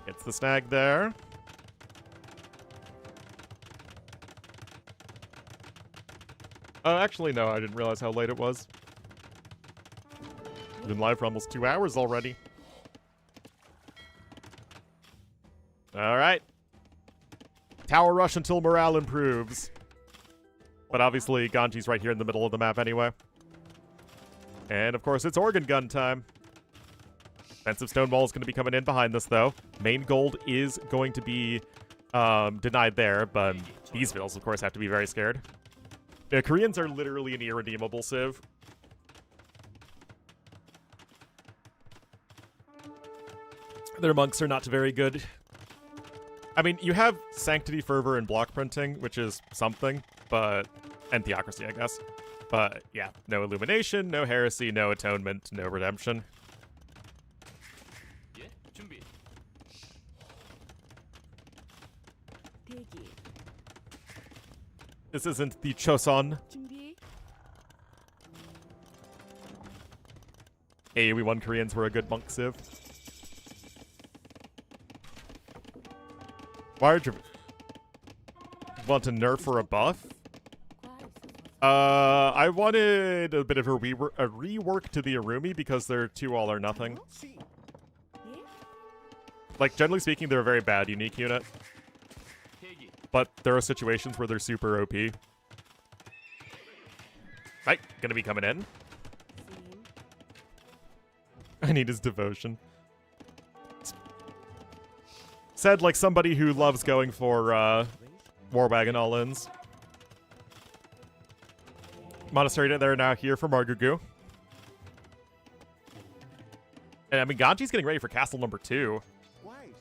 Gets the snag there. Actually, no, I didn't realize how late it was. We've been live for almost 2 hours already. Alright. Tower rush until morale improves. But obviously, Ganji's right here in the middle of the map anyway. And of course, it's organ gun time. Defensive stone wall is going to be coming in behind this, though. Main gold is going to be denied there, but these vills, of course, have to be very scared. The Koreans are literally an irredeemable civ. Their monks are not very good. I mean, you have Sanctity, Fervor, and block printing, which is something, but... and Theocracy, I guess. But, yeah, no Illumination, no Heresy, no Atonement, no Redemption. This isn't the Choson. AoE 1 Koreans were a good monk civ. Why would you want to nerf or a buff? I wanted a bit of a rework to the Arumi because they're too all or nothing. Like, generally speaking, they're a very bad unique unit. But there are situations where they're super OP. Right, gonna be coming in. I need his devotion. Said like somebody who loves going for War Wagon all-ins. Monastery there now here for Margougou. And I mean, Ganji's getting ready for castle number 2.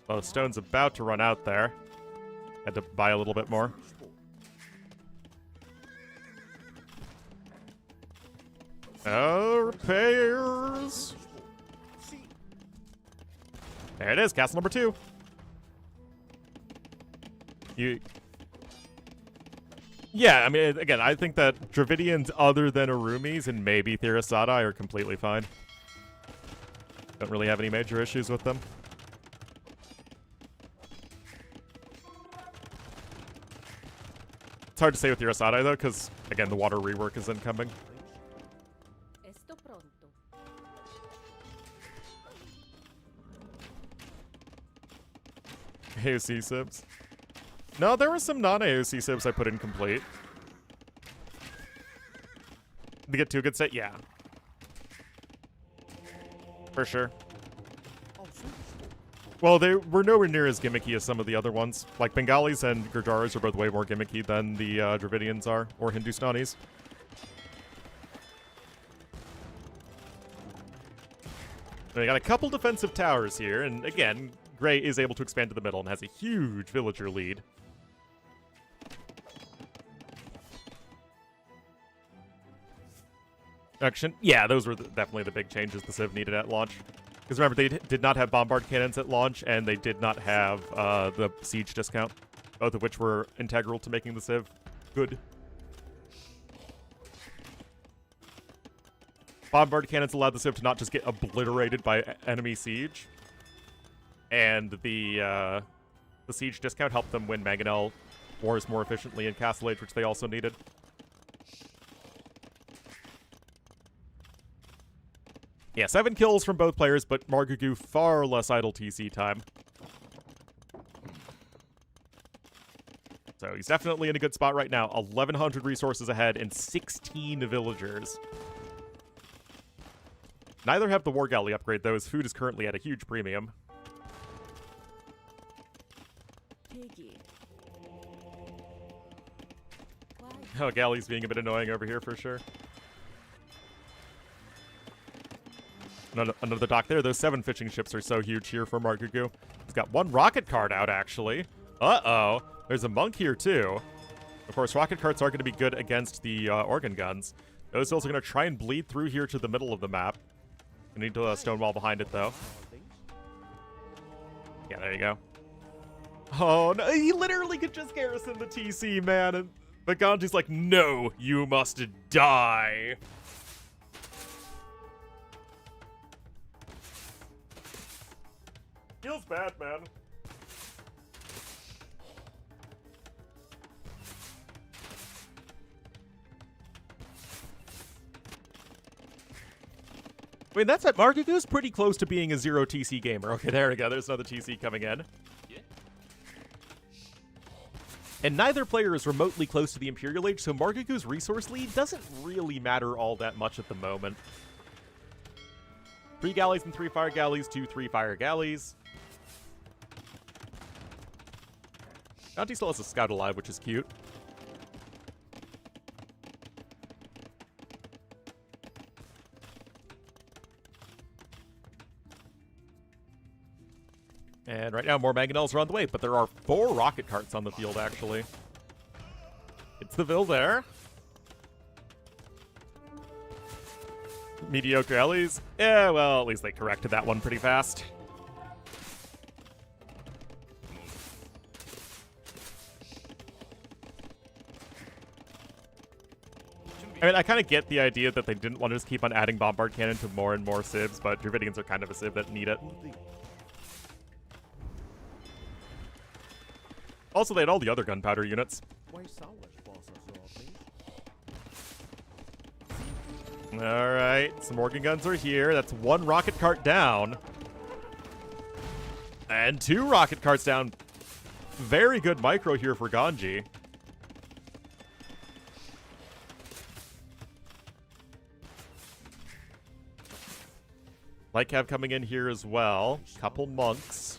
Oh, stone's about to run out there. Had to buy a little bit more. Oh, repairs. There it is, castle number 2. Yeah, I mean, again, I think that Dravidians other than Arumis and maybe Therasatai are completely fine. Don't really have any major issues with them. It's hard to say with Therasatai, though, because, again, the water rework is incoming. AOC sibs. No, there were some non-AOC sibs I put in complete. To get to a good set? Yeah. For sure. Well, they were nowhere near as gimmicky as some of the other ones. Like, Bengalis and Gurjaras are both way more gimmicky than the Dravidians are, or Hindustanis. They got a couple defensive towers here, and again, Gray is able to expand to the middle and has a huge villager lead. Action. Yeah, those were definitely the big changes the Civ needed at launch. Because remember, they did not have bombard cannons at launch, and they did not have the siege discount, both of which were integral to making the Civ good. Bombard cannons allowed the Civ to not just get obliterated by enemy siege, and the siege discount helped them win Mangonel wars more efficiently in Castle Age, which they also needed. Yeah, 7 kills from both players, but Margougou far less idle TC time. So he's definitely in a good spot right now. 1,100 resources ahead and 16 villagers. Neither have the War Galley upgrade, though. His food is currently at a huge premium. Oh, Galley's being a bit annoying over here for sure. Another dock there. Those 7 fishing ships are so huge here for Margougou. He's got 1 rocket cart out, actually. Uh-oh. There's a monk here, too. Of course, rocket carts are going to be good against the organ guns. Those hills are going to try and bleed through here to the middle of the map. You need to stone wall behind it, though. Yeah, there you go. Oh, no. He literally could just garrison the TC, man. But Ganji's like, no, you must die. Feels bad, man. I mean, that's it. Margougou's pretty close to being a 0 TC gamer. Okay, there we go. There's another TC coming in. And neither player is remotely close to the Imperial Age, so Margougou's resource lead doesn't really matter all that much at the moment. 3 galleys and 3 fire galleys, 2 3 fire galleys. Ganji still has a scout alive, which is cute. And right now, more mangonels are on the way, but there are 4 rocket carts on the field, actually. It's the Ville there. Mediocre Ellie's. Yeah, well, at least they corrected that one pretty fast. I mean, I kind of get the idea that they didn't want to just keep on adding Bombard Cannon to more and more civs, but Dravidians are kind of a civ that need it. Also, they had all the other gunpowder units. Alright, some organ guns are here. That's 1 rocket cart down. And 2 rocket carts down. Very good micro here for Ganji. Lycav coming in here as well. Couple monks.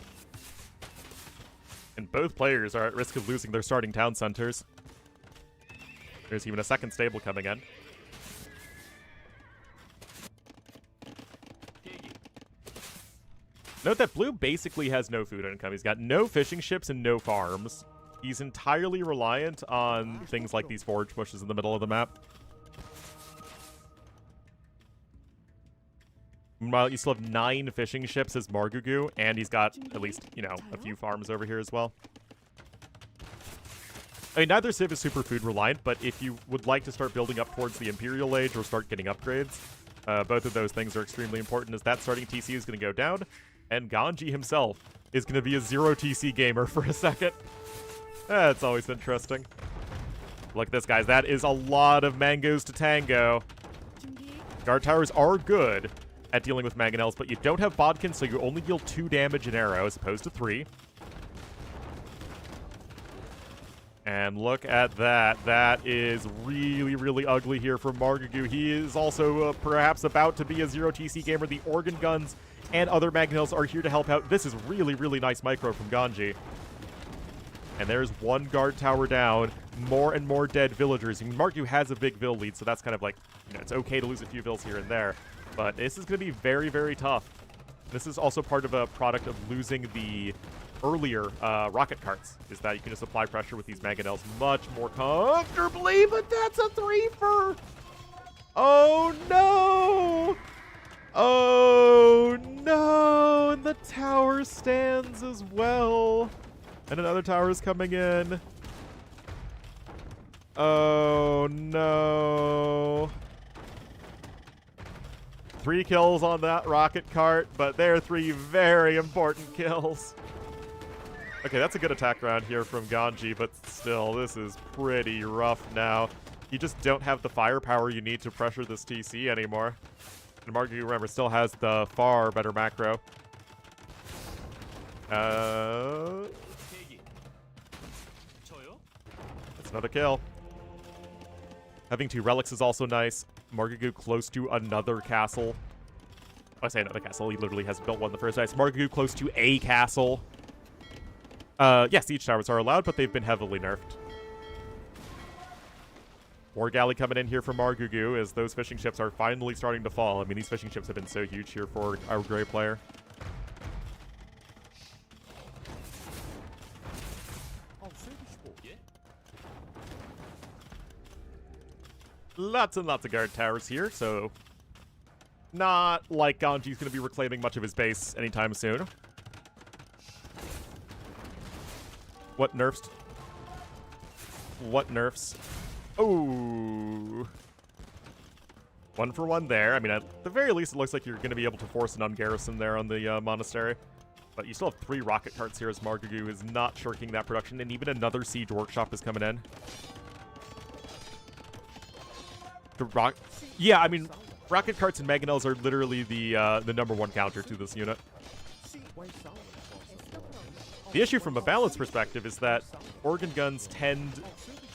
And both players are at risk of losing their starting town centers. There's even a second stable coming in. Note that Blue basically has no food income. He's got no fishing ships and no farms. He's entirely reliant on things like these forage bushes in the middle of the map. Meanwhile, you still have 9 fishing ships as Margougou, and he's got at least, you know, a few farms over here as well. I mean, neither civ is super food reliant, but if you would like to start building up towards the Imperial Age or start getting upgrades, both of those things are extremely important, as that starting TC is going to go down, and Ganji himself is going to be a 0 TC gamer for a second. That's always interesting. Look at this, guys. That is a lot of mangoes to tango. Guard towers are good at dealing with mangonels, but you don't have bodkin, so you only deal 2 damage an arrow as opposed to 3. And look at that. That is really, really ugly here for Margougou. He is also perhaps about to be a 0 TC gamer. The organ guns and other mangonels are here to help out. This is really, really nice micro from Ganji. And there's 1 guard tower down. More and more dead villagers. I mean, Margougou has a big Ville lead, so that's kind of like, you know, it's okay to lose a few Villes here and there. But this is going to be very, very tough. This is also part of a product of losing the earlier rocket carts, is that you can just apply pressure with these mangonels much more comfortably, but that's a 3-fer! Oh, no! Oh, no! And the tower stands as well. And another tower is coming in. Oh, no. 3 kills on that rocket cart, but they're 3 very important kills. Okay, that's a good attack round here from Ganji, but still, this is pretty rough now. You just don't have the firepower you need to pressure this TC anymore. And Margougou, remember, still has the far better macro. That's another kill. Having 2 relics is also nice. Margougou close to another castle. I say another castle. He literally hasn't built one in the first place. Margougou close to a castle. Yes, siege towers are allowed, but they've been heavily nerfed. More galley coming in here for Margougou as those fishing ships are finally starting to fall. I mean, these fishing ships have been so huge here for our gray player. Lots and lots of guard towers here, so not like Ganji's going to be reclaiming much of his base anytime soon. What nerfs? What nerfs? Oh. 1 for 1 there. I mean, at the very least, it looks like you're going to be able to force an ungarrison there on the monastery. But you still have 3 rocket carts here as Margougou is not shirking that production, and even another siege workshop is coming in. Yeah, I mean, Rocket carts and mangonels are literally the #1 counter to this unit. The issue from a balance perspective is that organ guns tend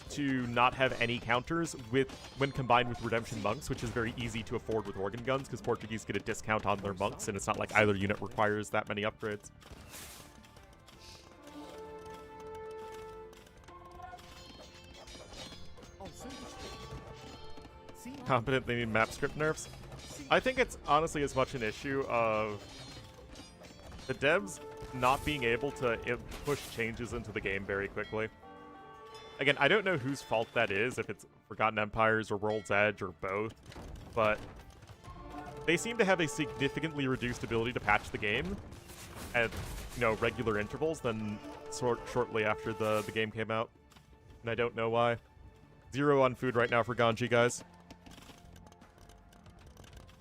to not have any counters when combined with Redemption Monks, which is very easy to afford with organ guns because Portuguese get a discount on their monks, and it's not like either unit requires that many upgrades. Competent, they need map script nerfs. I think it's honestly as much an issue of the devs not being able to push changes into the game very quickly. Again, I don't know whose fault that is, if it's Forgotten Empires or World's Edge or both, but they seem to have a significantly reduced ability to patch the game at, regular intervals than shortly after the game came out. And I don't know why. 0 on food right now for Ganji, guys.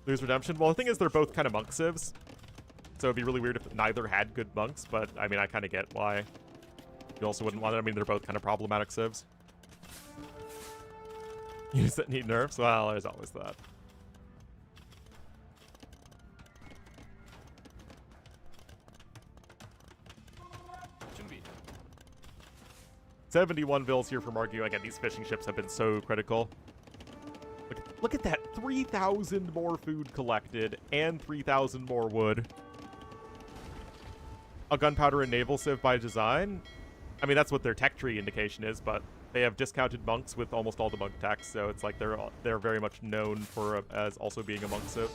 Lose Redemption? Well, the thing is, they're both kind of monk civs. So it'd be really weird if neither had good monks, but, I mean, I kind of get why. You also wouldn't want it. I mean, they're both kind of problematic civs. Units that need nerfs? Well, there's always that. Shouldn't be. 71 vills here for Margougou. Again, these fishing ships have been so critical. Look at that. 3,000 more food collected and 3,000 more wood. A gunpowder and naval civ by design? I mean, that's what their tech tree indication is, but they have discounted monks with almost all the monk techs, so it's like they're very much known for as also being a monk civ.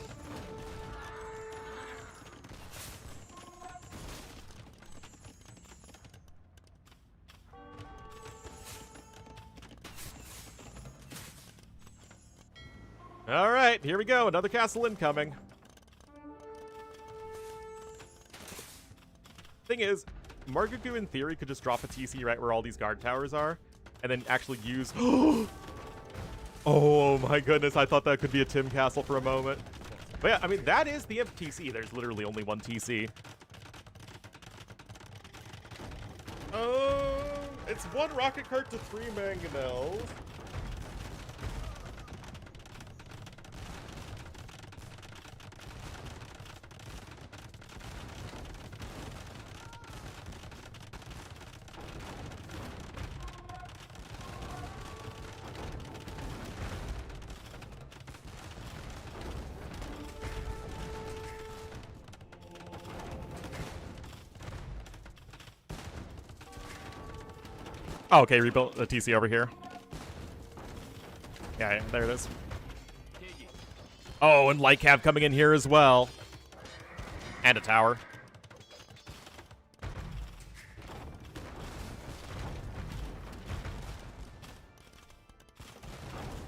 Alright, here we go. Another castle incoming. Thing is, Margougou in theory could just drop a TC right where all these guard towers are, and then actually use... Oh my goodness, I thought that could be a Tim castle for a moment. But yeah, I mean, that is the Imp TC. There's literally only one TC. It's 1 rocket cart to 3 mangonels. Oh, okay, rebuilt the TC over here. Yeah, there it is. Oh, and Lycav coming in here as well. And a tower.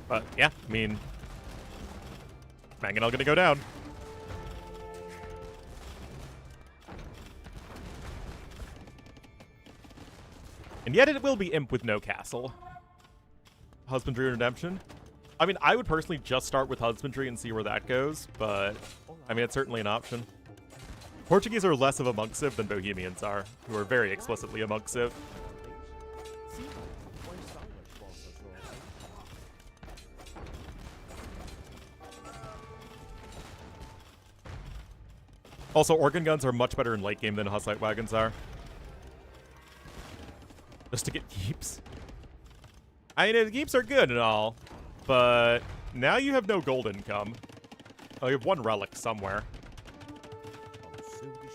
But, yeah, I mean... Mangonel gonna go down. And yet it will be Imp with no castle. Husbandry and Redemption. I mean, I would personally just start with Husbandry and see where that goes, but, I mean, it's certainly an option. Portuguese are less of a monk civ than Bohemians are, who are very explicitly a monk civ. Also, organ guns are much better in late game than Hussite wagons are. Just to get keeps. I mean, the keeps are good and all, but now you have no gold income. Oh, you have 1 relic somewhere.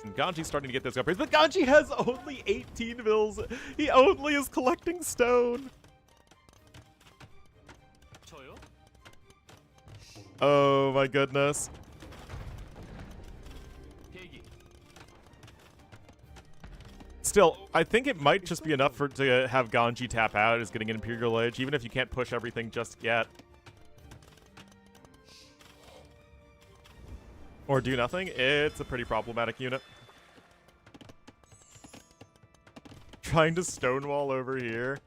And Ganji's starting to get those upgrades, but Ganji has only 18 vills. He only is collecting stone. Oh my goodness. Still, I think it might just be enough to have Ganji tap out as getting an Imperial Age, even if you can't push everything just yet. Or do nothing. It's a pretty problematic unit. Trying to stonewall over here.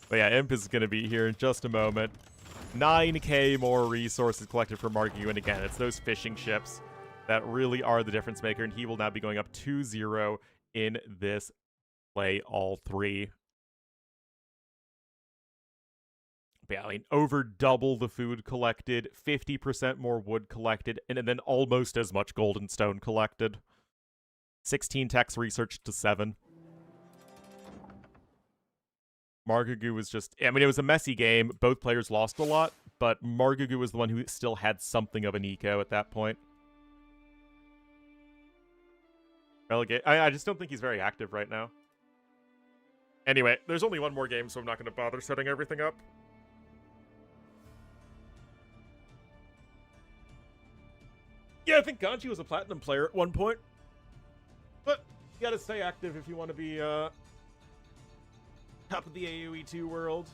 But yeah, Imp is going to be here in just a moment. 9k more resources collected for Margougou, and again, it's those fishing ships that really are the difference maker, and he will now be going up 2-0 in this play all 3. But yeah, I mean, over double the food collected, 50% more wood collected, and then almost as much golden stone collected. 16 techs researched to 7. Margougou was just... I mean, it was a messy game. Both players lost a lot, but Margougou was the one who still had something of an eco at that point. Relegate. I just don't think he's very active right now. Anyway, there's only one more game, so I'm not going to bother setting everything up. Yeah, I think Ganji was a platinum player at one point. But you gotta stay active if you want to be top of the AoE 2 world.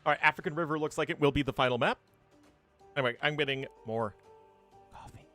All right, African River looks like it will be the final map. Anyway, I'm getting more coffee.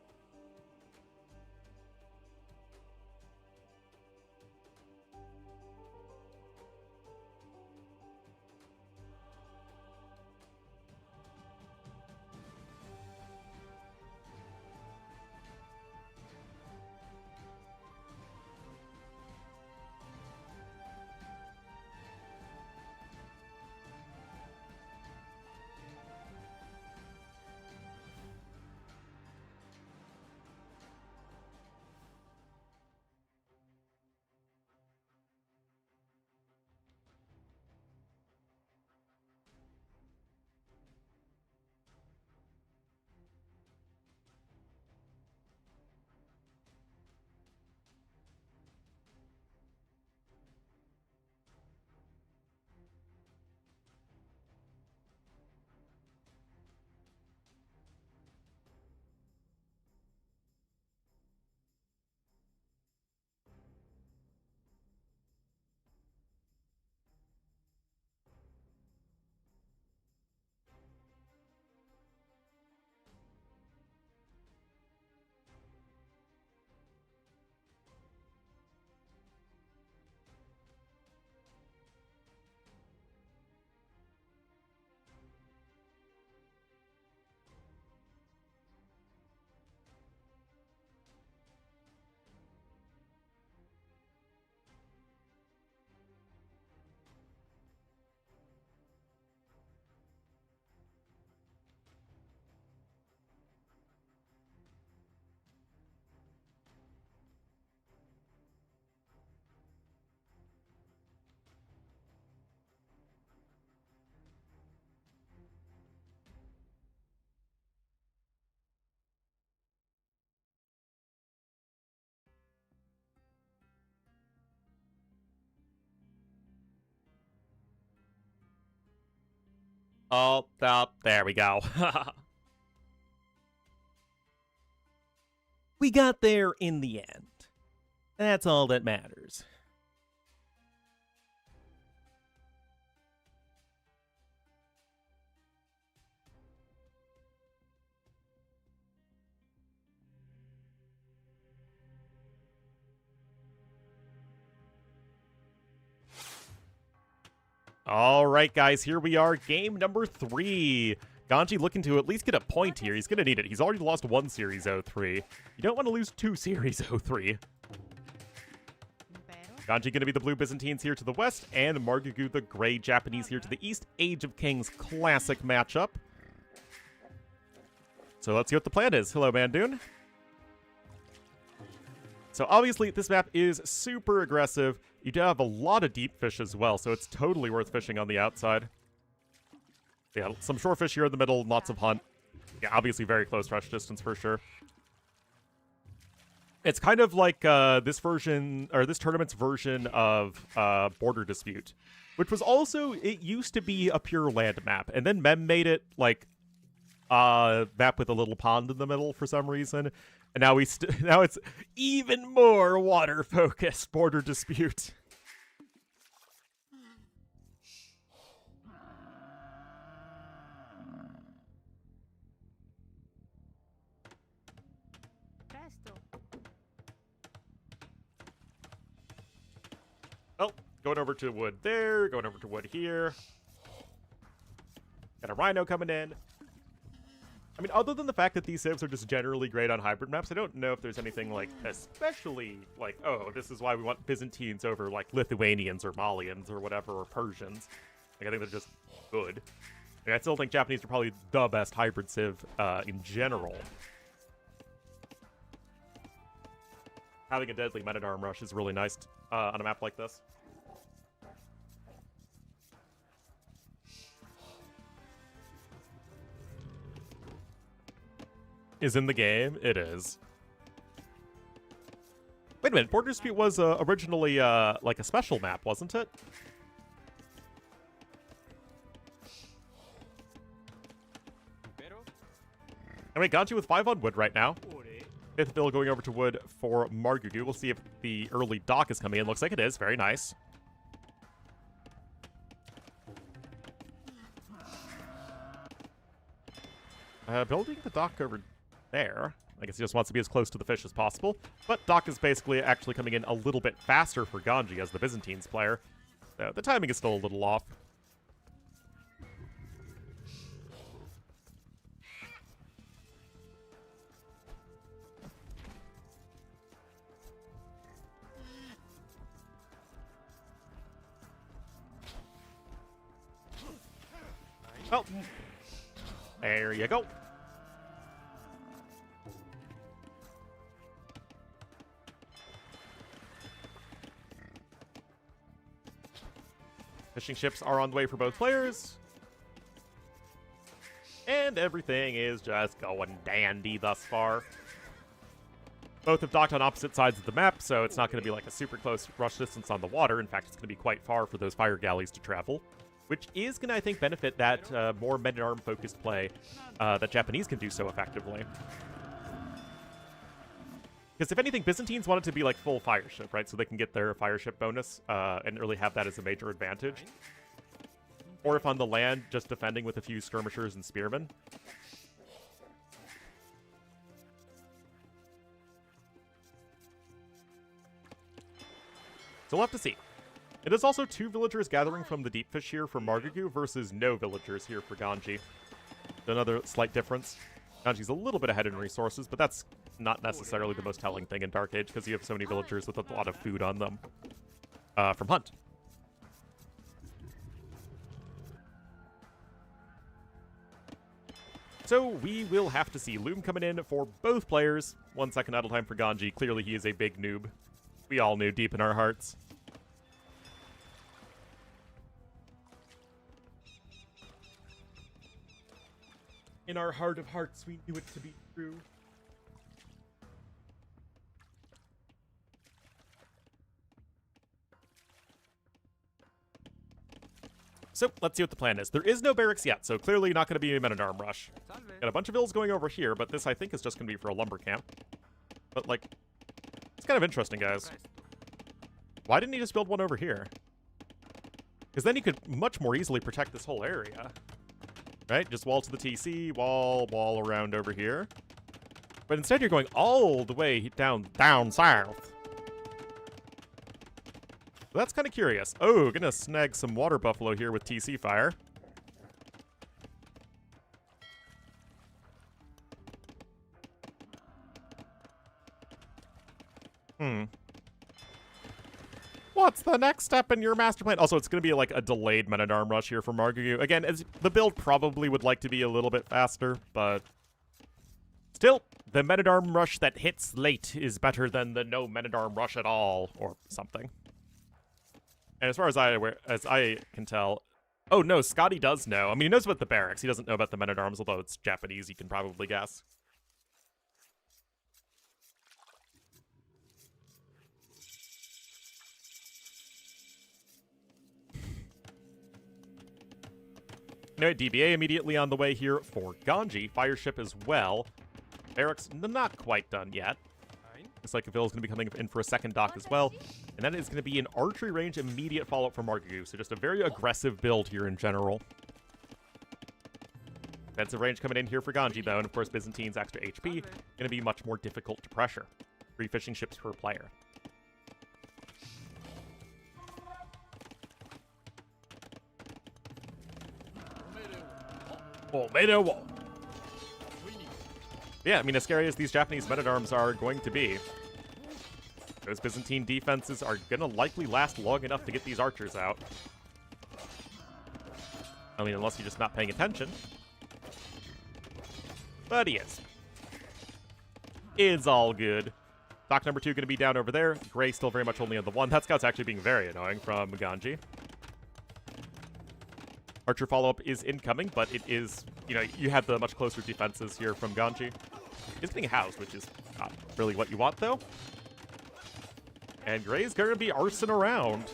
Oh, there we go. We got there in the end. That's all that matters. All right, guys, here we are. Game number 3. Ganji looking to at least get a point here. He's going to need it. He's already lost 1 Series 03. You don't want to lose 2 Series 03. Ganji going to be the Blue Byzantines here to the west, and Margougou the Gray Japanese here to the east. Age of Kings classic matchup. So let's see what the plan is. Hello, Mandoon. So obviously, this map is super aggressive. You do have a lot of deep fish as well, so it's totally worth fishing on the outside. Yeah, some shorefish here in the middle, lots of hunt. Yeah, obviously very close rush distance for sure. It's kind of like this version, or this tournament's version of Border Dispute, which was also, it used to be a pure land map, and then Mem made it like a map with a little pond in the middle for some reason, and now now it's even more water focused Border Dispute. Oh, going over to wood there, going over to wood here. Got a rhino coming in. I mean, other than the fact that these civs are just generally great on hybrid maps, I don't know if there's anything, like, especially, like, oh, this is why we want Byzantines over, like, Lithuanians or Malians or whatever, or Persians. Like, I think they're just good. Like, I still think Japanese are probably the best hybrid civ in general. Having a deadly men-at-arm rush is really nice on a map like this. Is in the game? It is. Wait a minute, Border Dispute was originally like a special map, wasn't it? I mean, Ganji with 5 on wood right now. 5th bill going over to wood for Margougou. We'll see if the early dock is coming in. Looks like it is. Very nice. Building the dock over there. I guess he just wants to be as close to the fish as possible. But dock is basically actually coming in a little bit faster for Ganji as the Byzantines player. So the timing is still a little off. Oh, there you go. Fishing ships are on the way for both players. And everything is just going dandy thus far. Both have docked on opposite sides of the map, so it's not going to be like a super close rush distance on the water. In fact, it's going to be quite far for those fire galleys to travel, which is going to, I think, benefit that more men-at-arm focused play that Japanese can do so effectively. Because if anything, Byzantines want it to be like full fire ship, right? So they can get their fire ship bonus and really have that as a major advantage. Or if on the land, just defending with a few skirmishers and spearmen. So we'll have to see. It is also 2 villagers gathering from the deep fish here for Margougou versus no villagers here for Ganji. Another slight difference. Ganji's a little bit ahead in resources, but that's not necessarily the most telling thing in Dark Age because you have so many villagers with a lot of food on them from Hunt. So we will have to see Loom coming in for both players. 1 second idle time for Ganji. Clearly he is a big noob. We all knew deep in our hearts. In our heart of hearts, we knew it to be true. So, let's see what the plan is. There is no barracks yet, so clearly not going to be a men-at-arm rush. Got a bunch of vills going over here, but this, I think, is just going to be for a lumber camp. But, like, it's kind of interesting, guys. Why didn't he just build one over here? Because then he could much more easily protect this whole area. Right? Just wall to the TC, wall around over here. But instead you're going all the way down south. So that's kind of curious. Oh, gonna snag some water buffalo here with TC fire. What's the next step in your master plan? Also, it's going to be like a delayed men-at-arm rush here for Margougou. Again, as the build probably would like to be a little bit faster, but still, the men-at-arm rush that hits late is better than the no men-at-arm rush at all, or something. And as far as I can tell, oh no, Scotty does know. I mean, he knows about the barracks. He doesn't know about the men-at-arms, although it's Japanese, you can probably guess. Anyway, DBA immediately on the way here for Ganji. Fireship as well. Barracks not quite done yet. Looks like Avil is going to be coming in for a second dock as well. And that is going to be an archery range immediate follow-up for Margougou. So just a very aggressive build here in general. Defensive range coming in here for Ganji, though. And of course, Byzantine's extra HP going to be much more difficult to pressure. 3 fishing ships per player. Oh, made a wall. Yeah, I mean, as scary as these Japanese men-at-arms are going to be, those Byzantine defenses are gonna likely last long enough to get these archers out. I mean, unless you're just not paying attention. But he is. It's all good. Dock number 2 gonna be down over there. Gray still very much only on the 1. That scout's actually being very annoying from Ganji. Archer follow-up is incoming, but it is, you know, you have the much closer defenses here from Ganji. It's getting housed, which is not really what you want, though. And Gray's going to be arsing around.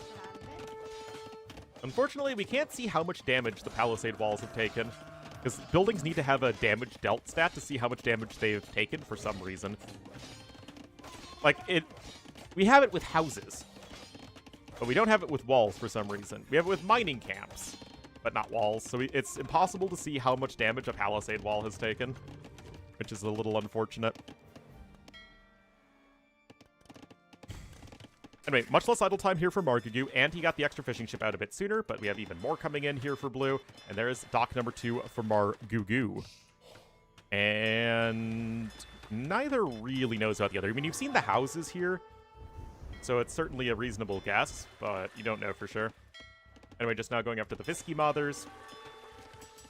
Unfortunately, we can't see how much damage the palisade walls have taken, because buildings need to have a damage dealt stat to see how much damage they've taken for some reason. Like, we have it with houses, but we don't have it with walls for some reason. We have it with mining camps, but not walls, so it's impossible to see how much damage a palisade wall has taken, which is a little unfortunate. Anyway, much less idle time here for Margougou, and he got the extra fishing ship out a bit sooner, but we have even more coming in here for Blue, and there is dock number 2 for Margougou. And neither really knows about the other. I mean, you've seen the houses here, so it's certainly a reasonable guess, but you don't know for sure. Anyway, just now going after the Fisky Mothers.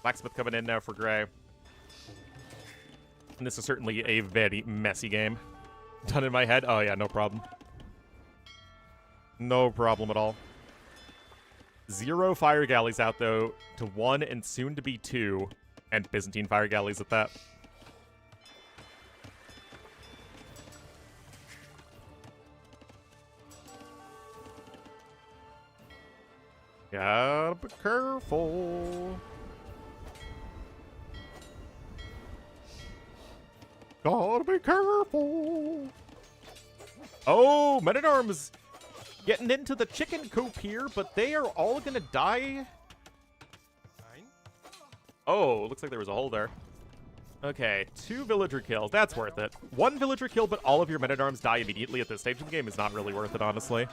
Blacksmith coming in now for Gray. And this is certainly a very messy game. Done in my head? Oh yeah, no problem. No problem at all. 0 fire galleys out, though, to 1 and soon to be 2. And Byzantine fire galleys at that. Gotta be careful. Gotta be careful. Oh, Men-at-Arms getting into the chicken coop here, but they are all gonna die. Oh, looks like there was a hole there. Okay, 2 villager kills. That's worth it. 1 villager kill, but all of your Men-at-Arms die immediately at this stage of the game is not really worth it, honestly.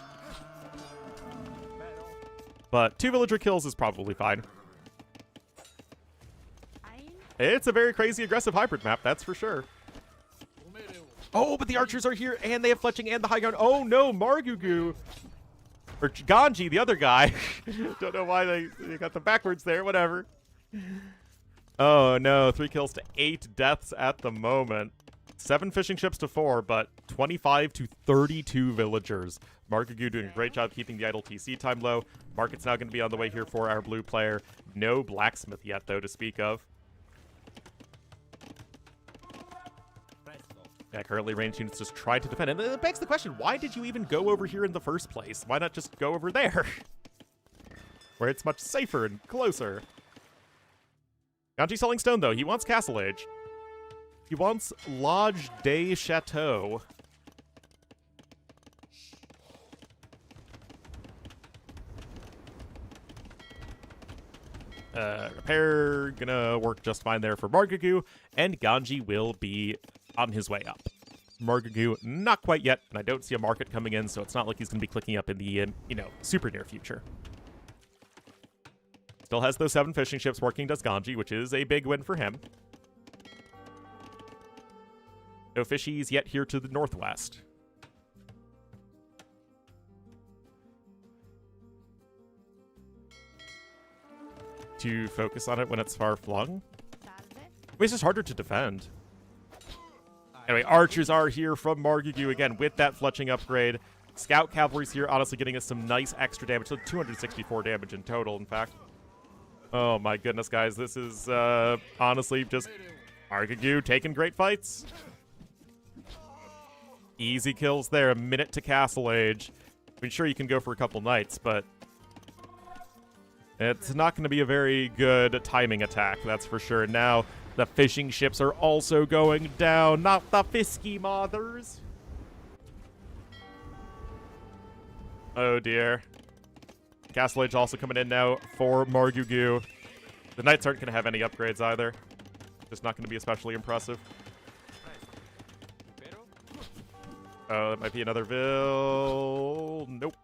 But 2 villager kills is probably fine. It's a very crazy aggressive hybrid map, that's for sure. Oh, but the archers are here, and they have fletching and the high ground. Oh no, Margougou. Or Ganji, the other guy. Don't know why they got them backwards there, whatever. Oh no, 3 kills to 8 deaths at the moment. 7 fishing ships to 4, but 25 to 32 villagers. Margougou doing a great job keeping the idle TC time low. Market's now going to be on the way here for our blue player. No blacksmith yet, though, to speak of. Yeah, currently ranged units just try to defend. And it begs the question, why did you even go over here in the first place? Why not just go over there? Where it's much safer and closer. Ganji selling stone, though. He wants Castle Age. He wants Lodge des Chateaux. Repair gonna work just fine there for Margougou, and Ganji will be on his way up. Margougou, not quite yet, and I don't see a market coming in, so it's not like he's gonna be clicking up in the, you know, super near future. Still has those 7 fishing ships working, does Ganji, which is a big win for him. No fishies yet here to the northwest. To focus on it when it's far flung. It's just harder to defend. Anyway, archers are here from Margougou again with that fletching upgrade. Scout cavalry's here, honestly getting us some nice extra damage. So 264 damage in total, in fact. Oh my goodness, guys. This is honestly just Margougou taking great fights. Easy kills there. A minute to Castle Age. I mean, sure, you can go for a couple nights, but it's not going to be a very good timing attack, that's for sure. Now, the fishing ships are also going down, not the Fisky Mothers. Oh dear. Castle Age also coming in now for Margougou. The knights aren't going to have any upgrades either. Just not going to be especially impressive. Oh, that might be another Vil. Nope.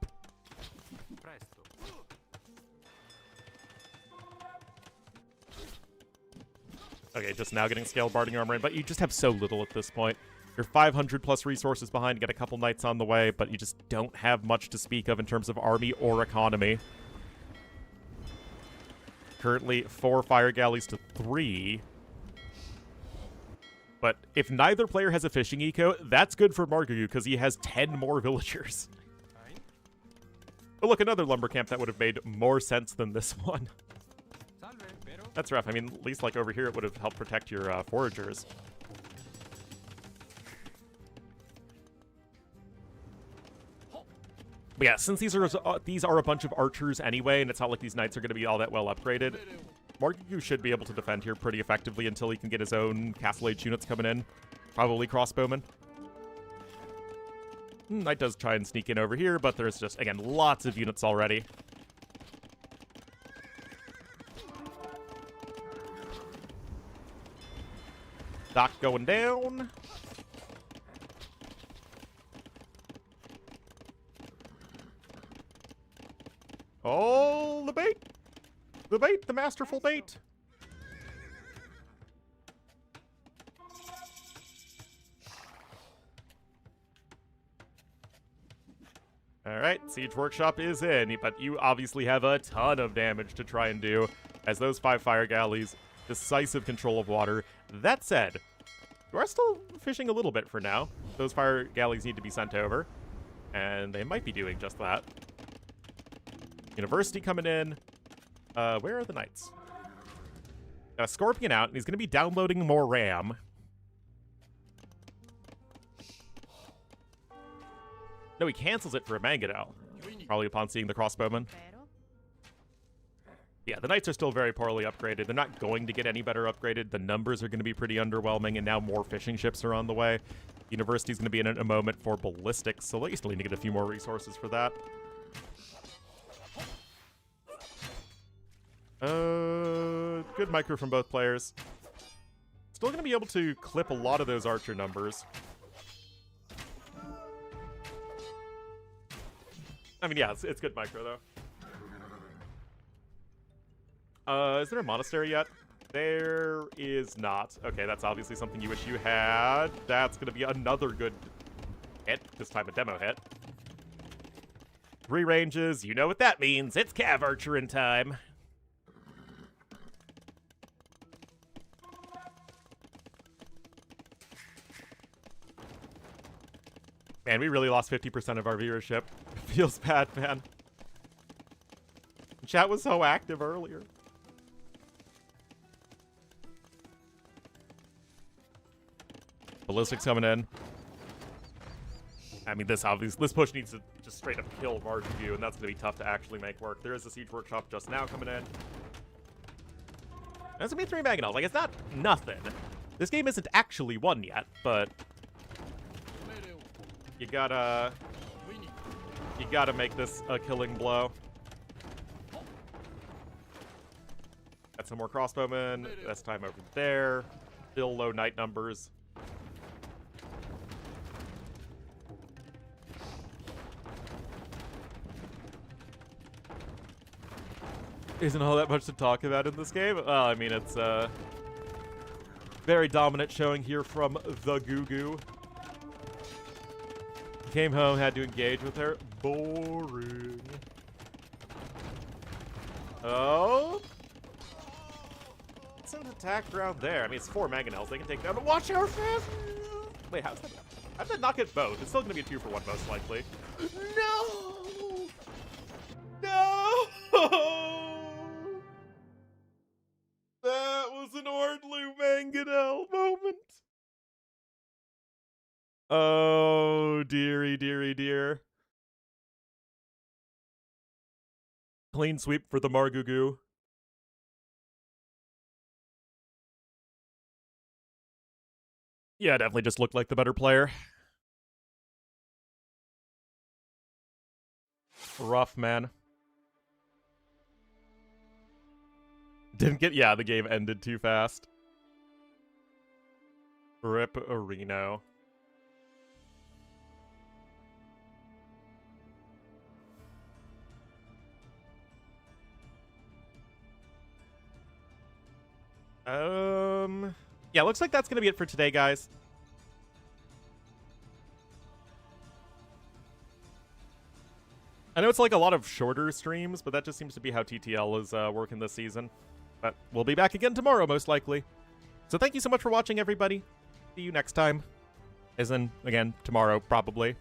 Okay, just now getting scale barding armor in, but you just have so little at this point. You're 500 plus resources behind, get a couple knights on the way, but you just don't have much to speak of in terms of army or economy. Currently 4 fire galleys to 3. But if neither player has a fishing eco, that's good for Margougou because he has 10 more villagers. But look, another lumber camp that would have made more sense than this one. That's rough. I mean, at least like over here, it would have helped protect your foragers. But yeah, since these are a bunch of archers anyway, and it's not like these knights are going to be all that well upgraded, Margougou should be able to defend here pretty effectively until he can get his own castle age units coming in. Probably crossbowmen. Knight does try and sneak in over here, but there's just, again, lots of units already. Dock going down. Oh, the bait! The bait, the masterful bait! Alright, Siege Workshop is in, but you obviously have a ton of damage to try and do, as those 5 fire galleys, decisive control of water. That said, you are still fishing a little bit for now. Those fire galleys need to be sent over, and they might be doing just that. University coming in. Where are the knights? Got a Scorpion out, and he's going to be downloading more RAM. No, he cancels it for a Mangonel. Probably upon seeing the crossbowman. Yeah, the knights are still very poorly upgraded. They're not going to get any better upgraded. The numbers are going to be pretty underwhelming, and now more fishing ships are on the way. University's going to be in a moment for ballistics, so you still need to get a few more resources for that. Good micro from both players. Still going to be able to clip a lot of those archer numbers. I mean, yeah, it's good micro, though. Is there a monastery yet? There is not. Okay, that's obviously something you wish you had. That's going to be another good hit. This time a demo hit. 3 ranges. You know what that means. It's Cav Archer in time. Man, we really lost 50% of our viewership. Feels bad, man. Chat was so active earlier. Ballistics coming in. I mean, this push needs to just straight up kill Margougou, and that's going to be tough to actually make work. There is a Siege Workshop just now coming in. That's going to be 3 Mangonels. Like, it's not nothing. This game isn't actually won yet, but you gotta make this a killing blow. Got some more crossbowmen. That's time over there. Still low knight numbers. Isn't all that much to talk about in this game. Well, I mean, it's a very dominant showing here from the Goo. Came home, had to engage with her. Boring. Oh. It's an attack around there. I mean, it's 4 Mangonels. They can take down. But watch our fast. Wait, how's that? How did that not get both? It's still going to be a 2-for-1 most likely. No! No! That was an Ornlu Mangonel moment. Oh, dearie, dearie, dear. Clean sweep for the Margougou. Yeah, definitely just looked like the better player. Rough, man. Didn't get... Yeah, the game ended too fast. Rip Reno. Yeah, looks like that's going to be it for today, guys. I know it's like a lot of shorter streams, but that just seems to be how TTL is working this season. But we'll be back again tomorrow, most likely. So thank you so much for watching, everybody. See you next time. As in, again, tomorrow, probably.